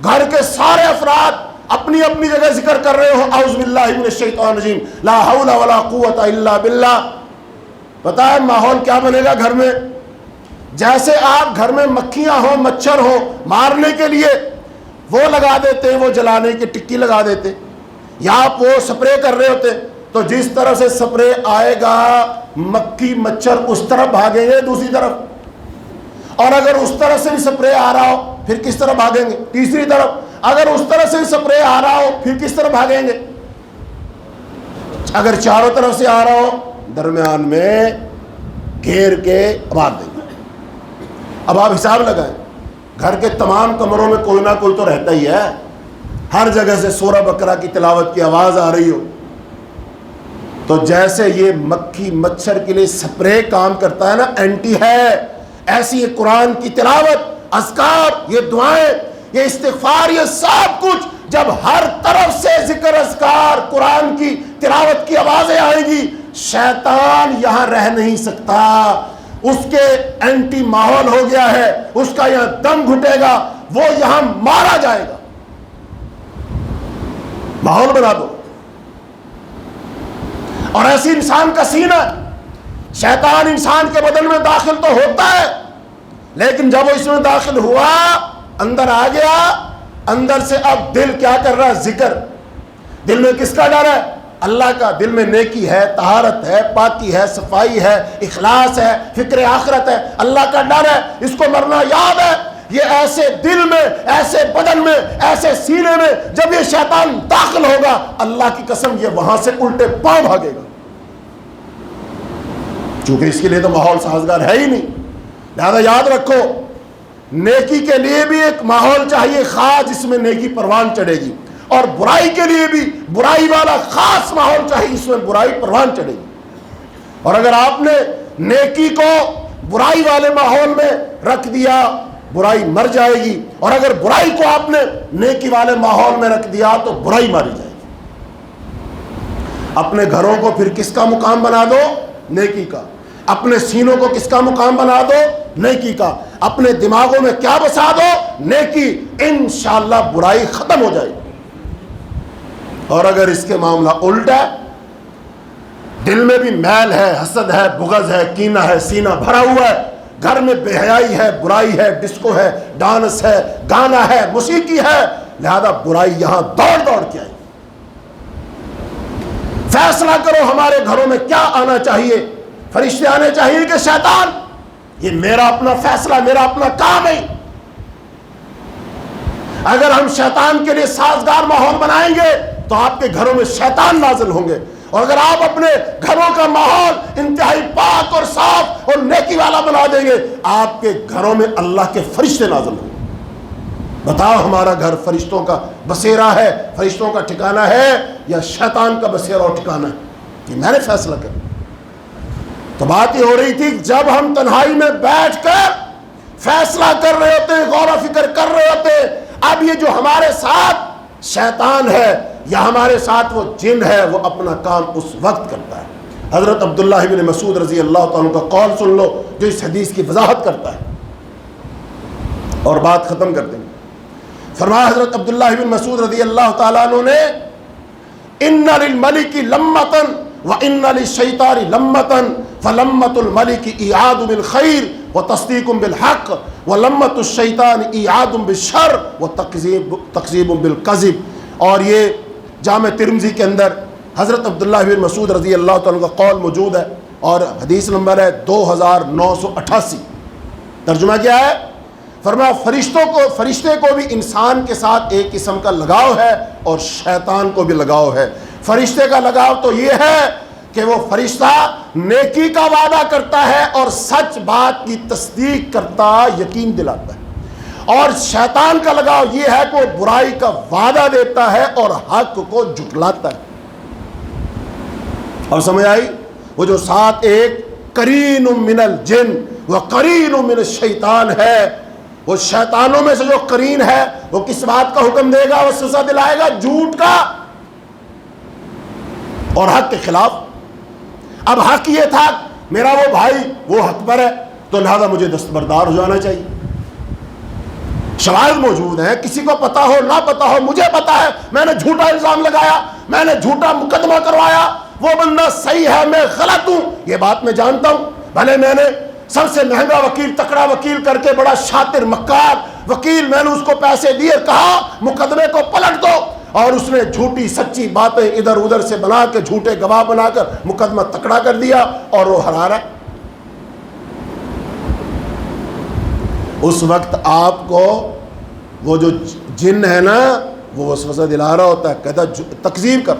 گھر کے سارے افراد اپنی اپنی جگہ ذکر کر رہے ہو، اعوذ باللہ من الشیطان الرجیم، لا حول ولا قوت الا باللہ۔ پتہ ہے ماحول کیا بنے گا گھر میں؟ جیسے آپ گھر میں مکھیاں ہوں، مچھر ہوں، مارنے کے لیے وہ لگا دیتے، وہ جلانے کی ٹکی لگا دیتے، یا آپ وہ سپرے کر رہے ہوتے، تو جس طرح سے سپرے آئے گا مکھی مچھر اس طرف بھاگیں گے دوسری طرف، اور اگر اس طرح سے بھی سپرے آ رہا ہو پھر کس طرح بھاگیں گے؟ تیسری طرف۔ اگر اس طرح سے سپرے آ رہا ہو پھر کس طرح بھاگیں گے؟ اگر چاروں طرف سے آ رہا ہو درمیان میں گھیر کے بھاگ دیں گے۔ اب آپ حساب لگائیں، گھر کے تمام کمروں میں کوئی نہ کوئی تو رہتا ہی ہے، ہر جگہ سے سورہ بقرہ کی تلاوت کی آواز آ رہی ہو، تو جیسے یہ مکھی مچھر کے لیے سپرے کام کرتا ہے نا، اینٹی ہے، ایسی یہ قرآن کی تلاوت، اذکار، یہ دعائیں، یہ استغفار، یہ سب کچھ جب ہر طرف سے ذکر اذکار قرآن کی تلاوت کی آوازیں آئیں گی، شیطان یہاں رہ نہیں سکتا، اس کے اینٹی ماحول ہو گیا ہے، اس کا یہاں دم گھٹے گا، وہ یہاں مارا جائے گا۔ ماحول بنا دو۔ اور ایسی انسان کا سینہ، شیطان انسان کے بدن میں داخل تو ہوتا ہے، لیکن جب وہ اس میں داخل ہوا، اندر آ گیا، اندر سے اب دل کیا کر رہا ہے؟ ذکر۔ دل میں کس کا ڈر ہے؟ اللہ کا۔ دل میں نیکی ہے، طہارت ہے، پاکی ہے، صفائی ہے، اخلاص ہے، فکر آخرت ہے، اللہ کا ڈر ہے، اس کو مرنا یاد ہے۔ یہ ایسے دل میں، ایسے بدن میں، ایسے سینے میں جب یہ شیطان داخل ہوگا، اللہ کی قسم یہ وہاں سے الٹے پاؤں بھاگے گا، چونکہ اس کے لیے تو ماحول سازگار ہے ہی نہیں۔ لہذا یاد رکھو، نیکی کے لیے بھی ایک ماحول چاہیے خاص جس میں نیکی پروان چڑھے گی، اور برائی کے لیے بھی برائی والا خاص ماحول چاہیے جس میں برائی پروان چڑھے گی۔ اور اگر آپ نے نیکی کو برائی والے ماحول میں رکھ دیا، برائی مر جائے گی، اور اگر برائی کو آپ نے نیکی والے ماحول میں رکھ دیا تو برائی ماری جائے گی۔ اپنے گھروں کو پھر کس کا مقام بنا دو؟ نیکی کا۔ اپنے سینوں کو کس کا مقام بنا دو؟ نیکی کا۔ اپنے دماغوں میں کیا بسا دو؟ نیکی، انشاءاللہ برائی ختم ہو جائے گی۔ اور اگر اس کے معاملہ الٹا ہے، دل میں بھی میل ہے، حسد ہے، بغض ہے، کینہ ہے، سینہ بھرا ہوا ہے، گھر میں بے حیائی ہے، برائی ہے، ڈسکو ہے، ڈانس ہے، گانا ہے، موسیقی ہے، لہذا برائی یہاں دوڑ دوڑ کے آئی۔ فیصلہ کرو ہمارے گھروں میں کیا آنا چاہیے، فرشتے آنے چاہیے کہ شیطان؟ یہ میرا اپنا فیصلہ، میرا اپنا کام ہے۔ اگر ہم شیطان کے لیے سازگار ماحول بنائیں گے تو آپ کے گھروں میں شیطان نازل ہوں گے، اور اگر آپ اپنے گھروں کا ماحول انتہائی پاک اور صاف اور نیکی والا بنا دیں گے، آپ کے گھروں میں اللہ کے فرشتے نازل ہوں گے۔ بتاؤ ہمارا گھر فرشتوں کا بسیرا ہے، فرشتوں کا ٹھکانہ ہے، یا شیطان کا بسیرا اور ٹھکانہ ہے؟ کہ میں نے فیصلہ کر۔ تو بات یہ ہو رہی تھی، جب ہم تنہائی میں بیٹھ کر فیصلہ کر رہے ہوتے ہیں، غور و فکر کر رہے ہوتے ہیں، اب یہ جو ہمارے ساتھ شیطان ہے یا ہمارے ساتھ وہ جن ہے، وہ اپنا کام اس وقت کرتا ہے۔ حضرت عبداللہ بن مسعود رضی اللہ تعالیٰ کا قول سن لو جو اس حدیث کی وضاحت کرتا ہے، اور بات ختم کر دیں گے۔ فرمایا حضرت عبداللہ بن مسعود رضی اللہ تعالیٰ عنہ نے، ان للملک لمۃ وان للشیطان لمۃ فلمۃ الملک ایعاد بالخیر وتصدیق بالحق ولمۃ الشیطان ایعاد بالشر وتکذیب بالکذب۔ اور یہ جامع ترمذی کے اندر حضرت عبداللہ بن مسعود رضی اللہ تعالیٰ کا قول موجود ہے، اور حدیث نمبر ہے 2988۔ ترجمہ کیا ہے؟ فرمایا فرشتے کو بھی انسان کے ساتھ ایک قسم کا لگاؤ ہے، اور شیطان کو بھی لگاؤ ہے۔ فرشتے کا لگاؤ تو یہ ہے کہ وہ فرشتہ نیکی کا وعدہ کرتا ہے اور سچ بات کی تصدیق کرتا، یقین دلاتا ہے، اور شیطان کا لگاؤ یہ ہے کہ وہ برائی کا وعدہ دیتا ہے اور حق کو جھٹلاتا ہے۔ اور سمجھ آئی؟ وہ جو ساتھ ایک قرین من الجن و قرین من الشیطان ہے، وہ شیطانوں میں سے جو قرین ہے، وہ کس بات کا حکم دے گا، وہ سزا دلائے گا؟ جھوٹ کا اور حق کے خلاف۔ اب حق یہ تھا میرا وہ بھائی وہ حق پر ہے، تو لہذا مجھے دستبردار ہو جانا چاہیے۔ شواہد موجود ہیں، کسی کو پتا ہو نہ پتا ہو، مجھے پتا ہے میں نے جھوٹا الزام لگایا، میں نے جھوٹا مقدمہ کروایا، وہ بندہ صحیح ہے، میں غلط ہوں، یہ بات میں جانتا ہوں۔ بھلے میں نے سب سے مہنگا وکیل، تکڑا وکیل کر کے، بڑا شاطر مکار وکیل، میں نے اس کو پیسے دیے، کہا مقدمے کو پلٹ دو، اور اس نے جھوٹی سچی باتیں ادھر ادھر سے بنا کے، جھوٹے گواہ بنا کر مقدمہ تکڑا کر دیا، اور وہ ہرا رہا ہے۔ اس وقت آپ کو وہ جو جن ہے نا، وہ وسوسہ دلا رہا ہوتا ہے، کہتا تکذیب کر،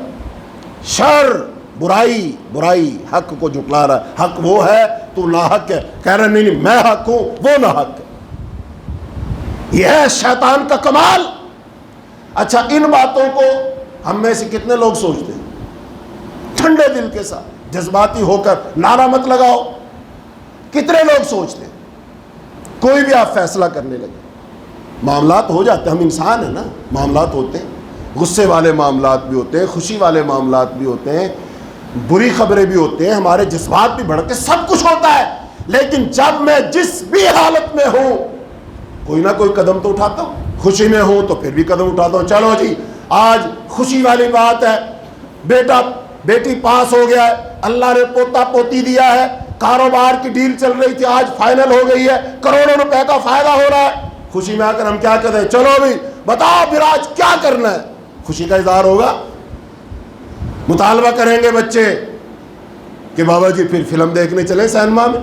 شر، برائی، حق کو جھٹلا رہا ہے، حق وہ ہے، تو ناحق ہے، کہہ رہا نہیں میں حق ہوں، وہ ناحق ہے۔ یہ ہے شیطان کا کمال۔ اچھا، ان باتوں کو ہم میں سے کتنے لوگ سوچتے ہیں ٹھنڈے دل کے ساتھ، جذباتی ہو کر؟ نعرہ مت لگاؤ۔ کتنے لوگ سوچتے ہیں؟ کوئی بھی آپ فیصلہ کرنے لگے، معاملات ہو جاتے ہیں، ہم انسان ہیں نا، معاملات ہوتے ہیں، غصے والے معاملات بھی ہوتے ہیں، خوشی والے معاملات بھی ہوتے ہیں، بری خبریں بھی ہوتے ہیں، ہمارے جذبات بھی بڑھتے ہیں، سب کچھ ہوتا ہے۔ لیکن جب میں جس بھی حالت میں ہوں، کوئی نہ کوئی قدم تو اٹھاتا ہوں۔ خوشی میں ہوں تو پھر بھی قدم اٹھاتا ہوں، چلو جی آج خوشی والی بات ہے، بیٹا بیٹی پاس ہو گیا ہے، اللہ نے پوتا پوتی دیا ہے، کاروبار کی ڈیل چل رہی تھی، آج فائنل ہو گئی ہے، کروڑوں روپے کا فائدہ ہو رہا ہے۔ خوشی میں آ کر ہم کیا کہتے ہیں؟ چلو بھی بتاؤ پھر آج کیا کرنا ہے۔ خوشی کا اظہار ہوگا، مطالبہ کریں گے بچے کہ بابا جی پھر فلم دیکھنے چلیں سینما میں،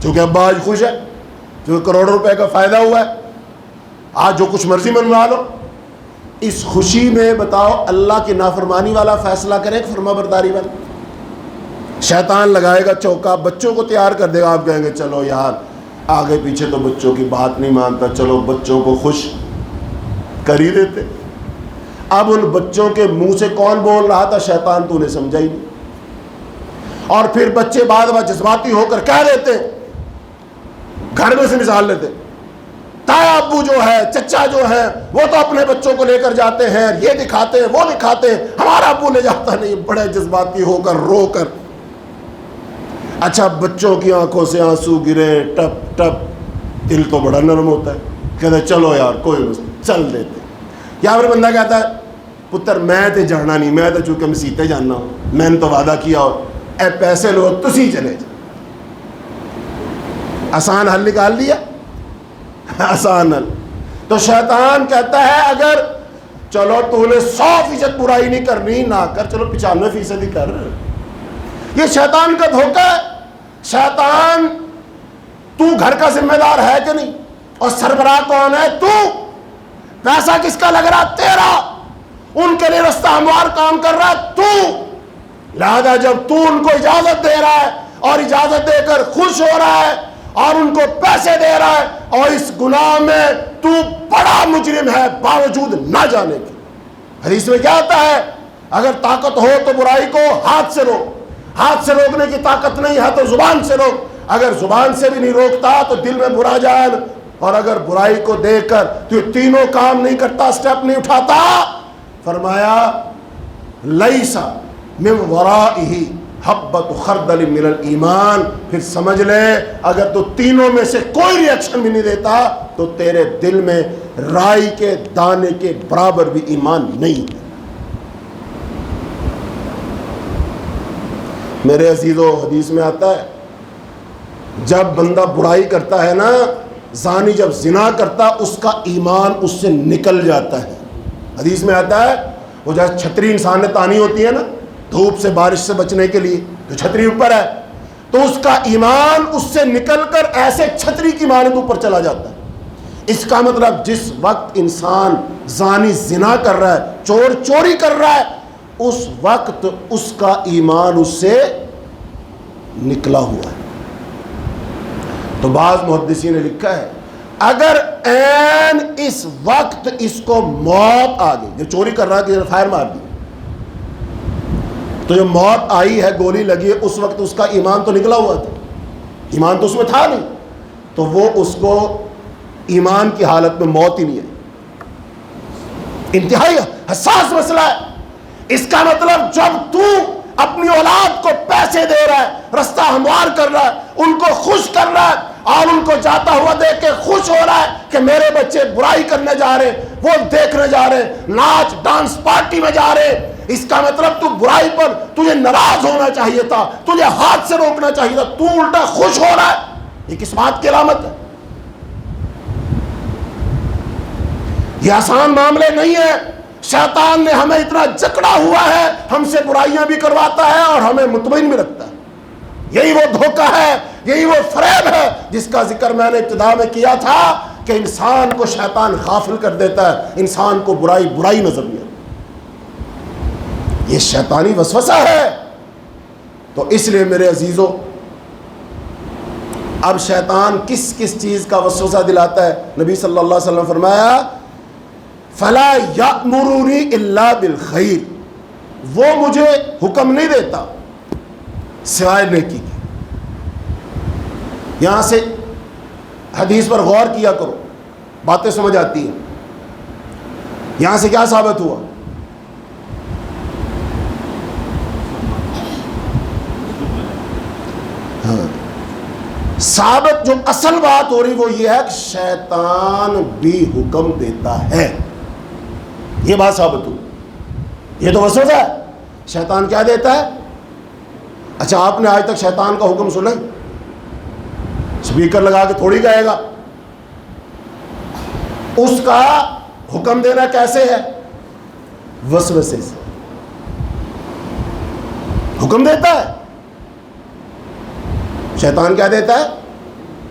چونکہ ابا آج خوش ہے، چونکہ کروڑوں روپے کا فائدہ ہوا ہے، آج جو کچھ مرضی منوا لو۔ اس خوشی میں بتاؤ اللہ کی نافرمانی والا فیصلہ کریں کہ فرما برداری والا؟ شیطان لگائے گا چوکا، بچوں کو تیار کر دے گا، آپ کہیں گے چلو یار آگے پیچھے تو بچوں کی بات نہیں مانتا، چلو بچوں کو خوش کر ہی دیتے۔ اب ان بچوں کے منہ سے کون بول رہا تھا؟ شیطان، تو نے سمجھا ہی نہیں۔ اور پھر بچے بعد میں جذباتی ہو کر کہہ دیتے، گھر میں سے مثال لیتے، تایا ابو جو ہے، چچا جو ہے، وہ تو اپنے بچوں کو لے کر جاتے ہیں، یہ دکھاتے ہیں، وہ دکھاتے ہیں، ہمارا ابو لے جاتا نہیں، بڑے جذباتی ہو کر رو کر۔ اچھا، بچوں کی آنکھوں سے آنسو گرے ٹپ ٹپ، دل تو بڑا نرم ہوتا ہے، کہتا ہے چلو یار کوئی مسئلہ چل دیتے. یا پھر بندہ کہتا ہے پتر میں تے جانا نہیں، میں تو چونکہ مسیتے جاننا ہوں، میں نے تو وعدہ کیا ہو، اے پیسے لو تسی چلے جا. آسان حل نکال لیا، آسان حل. تو شیطان کہتا ہے اگر چلو تو نے 100% برائی نہیں کرنی نہ کر، چلو 95% ہی کر. یہ شیطان کا دھوکہ ہے. شیطان تو گھر کا ذمہ دار ہے کہ نہیں؟ اور سربراہ کون ہے؟ تو. پیسہ کس کا لگ رہا؟ تیرا. ان کے لیے رستہ ہموار کام کر رہا ہے تو. لہذا جب تو ان کو اجازت دے رہا ہے اور اجازت دے کر خوش ہو رہا ہے اور ان کو پیسے دے رہا ہے اور اس گناہ میں تو بڑا مجرم ہے باوجود نہ جانے کے. حدیث میں کیا آتا ہے؟ اگر طاقت ہو تو برائی کو ہاتھ سے روک. ہاتھ سے روکنے کی طاقت نہیں ہے تو زبان سے روک. اگر زبان سے بھی نہیں روکتا تو دل میں برا جان. اور اگر برائی کو دیکھ کر تو یہ تینوں کام نہیں کرتا، سٹیپ نہیں اٹھاتا، فرمایا لیسا من ورائہ حبۃ خردل من الایمان. پھر سمجھ لے اگر تو تینوں میں سے کوئی ری ایکشن بھی نہیں دیتا تو تیرے دل میں رائی کے دانے کے برابر بھی ایمان نہیں ہے. میرے عزیزو، حدیث میں آتا ہے جب بندہ برائی کرتا ہے نا، زانی جب زنا کرتا اس کا ایمان اس سے نکل جاتا ہے. حدیث میں آتا ہے وہ جیسے چھتری انسان نے تانی ہوتی ہے نا دھوپ سے بارش سے بچنے کے لیے، جو چھتری اوپر ہے تو اس کا ایمان اس سے نکل کر ایسے چھتری کی مانند اوپر چلا جاتا ہے. اس کا مطلب جس وقت انسان زانی زنا کر رہا ہے، چور چوری کر رہا ہے، اس وقت اس کا ایمان اس سے نکلا ہوا ہے. تو بعض محدثین نے لکھا ہے اگر عین اس وقت اس کو موت آ گئی، جو چوری کر رہا ہے فائر مار دی، تو جو موت آئی ہے، گولی لگی ہے، اس وقت اس کا ایمان تو نکلا ہوا تھا، ایمان تو اس میں تھا نہیں، تو وہ اس کو ایمان کی حالت میں موت ہی نہیں ہے. انتہائی حساس مسئلہ ہے. اس کا مطلب جب تو اپنی اولاد کو پیسے دے رہا ہے، رستہ ہموار کر رہا ہے، ان کو خوش کر رہا ہے اور ان کو جاتا ہوا دیکھ کے خوش ہو رہا ہے کہ میرے بچے برائی کرنے جا رہے ہیں، وہ دیکھنے جا رہے ہیں، ناچ ڈانس پارٹی میں جا رہے ہیں، اس کا مطلب تو برائی پر تجھے ناراض ہونا چاہیے تھا، تجھے ہاتھ سے روکنا چاہیے تھا، تو الٹا خوش ہو رہا ہے. یہ کس بات کی علامت ہے؟ یہ آسان معاملے نہیں ہے. شیطان نے ہمیں اتنا جکڑا ہوا ہے، ہم سے برائیاں بھی کرواتا ہے اور ہمیں مطمئن بھی رکھتا ہے. یہی وہ دھوکہ ہے، یہی وہ فریب ہے جس کا ذکر میں نے ابتدا میں کیا تھا کہ انسان کو شیطان غافل کر دیتا ہے، انسان کو برائی نظر نہیں آتی. یہ شیطانی وسوسہ ہے. تو اس لیے میرے عزیزو، اب شیطان کس کس چیز کا وسوسہ دلاتا ہے؟ نبی صلی اللہ علیہ وسلم فرمایا فلا یأمرنی الا بالخیر. وہ مجھے حکم نہیں دیتا سوائے نیکی کی. یہاں سے حدیث پر غور کیا کرو، باتیں سمجھ آتی ہیں. یہاں سے کیا ثابت ہوا؟ ثابت جو اصل بات ہو رہی وہ یہ ہے کہ شیطان بھی حکم دیتا ہے. یہ بات ثابت ہوئی. یہ تو وسوسہ ہے. شیطان کیا دیتا ہے؟ اچھا آپ نے آج تک شیطان کا حکم سنا؟ سپیکر لگا کے تھوڑی کہے گا. اس کا حکم دینا کیسے ہے؟ وسوسے سے حکم دیتا ہے. شیطان کیا دیتا ہے؟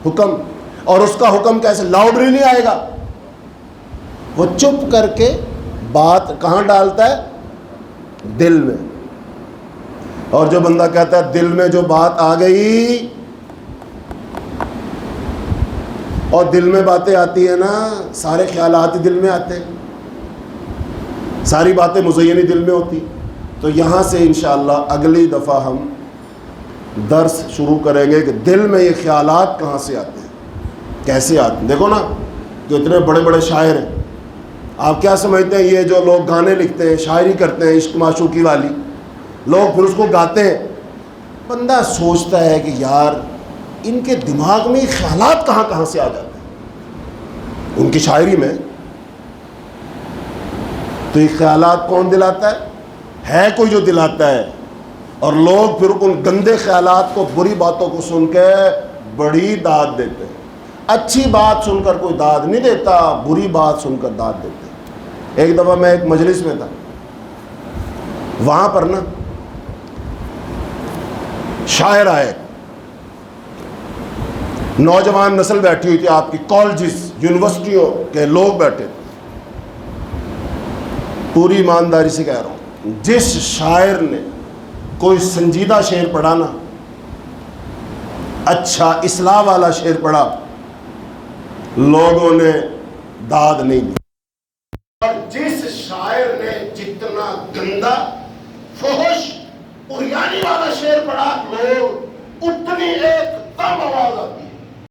حکم. اور اس کا حکم کیسے؟ لاؤڈلی نہیں آئے گا. وہ چپ کر کے بات کہاں ڈالتا ہے؟ دل میں. اور جو بندہ کہتا ہے دل میں جو بات آ گئی، اور دل میں باتیں آتی ہیں نا، سارے خیالات ہی دل میں آتے ہیں، ساری باتیں مزینی دل میں ہوتی. تو یہاں سے انشاءاللہ اگلی دفعہ ہم درس شروع کریں گے کہ دل میں یہ خیالات کہاں سے آتے ہیں، کیسے آتے ہیں. دیکھو نا جو اتنے بڑے بڑے شاعر ہیں، آپ کیا سمجھتے ہیں یہ جو لوگ گانے لکھتے ہیں، شاعری کرتے ہیں عشق معشوقی والی، لوگ پھر اس کو گاتے ہیں، بندہ سوچتا ہے کہ یار ان کے دماغ میں خیالات کہاں کہاں سے آ جاتے ہیں. ان کی شاعری میں. تو یہ خیالات کون دلاتا ہے کوئی جو دلاتا ہے. اور لوگ پھر ان گندے خیالات کو، بری باتوں کو سن کے بڑی داد دیتے ہیں. اچھی بات سن کر کوئی داد نہیں دیتا، بری بات سن کر داد دیتے ہیں. ایک دفعہ میں ایک مجلس میں تھا، وہاں پر نا شاعر آئے، نوجوان نسل بیٹھی ہوئی تھی، آپ کی کالجز یونیورسٹیوں کے لوگ بیٹھے تھے. پوری ایمانداری سے کہہ رہا ہوں، جس شاعر نے کوئی سنجیدہ شعر پڑھا نا، اچھا اصلاح والا شعر پڑھا، لوگوں نے داد نہیں دی. اور جس شاعر نے جتنا گندا، فحش، عریانی والا شعر پڑھا، لوگ اتنی ایک دم آواز آتی.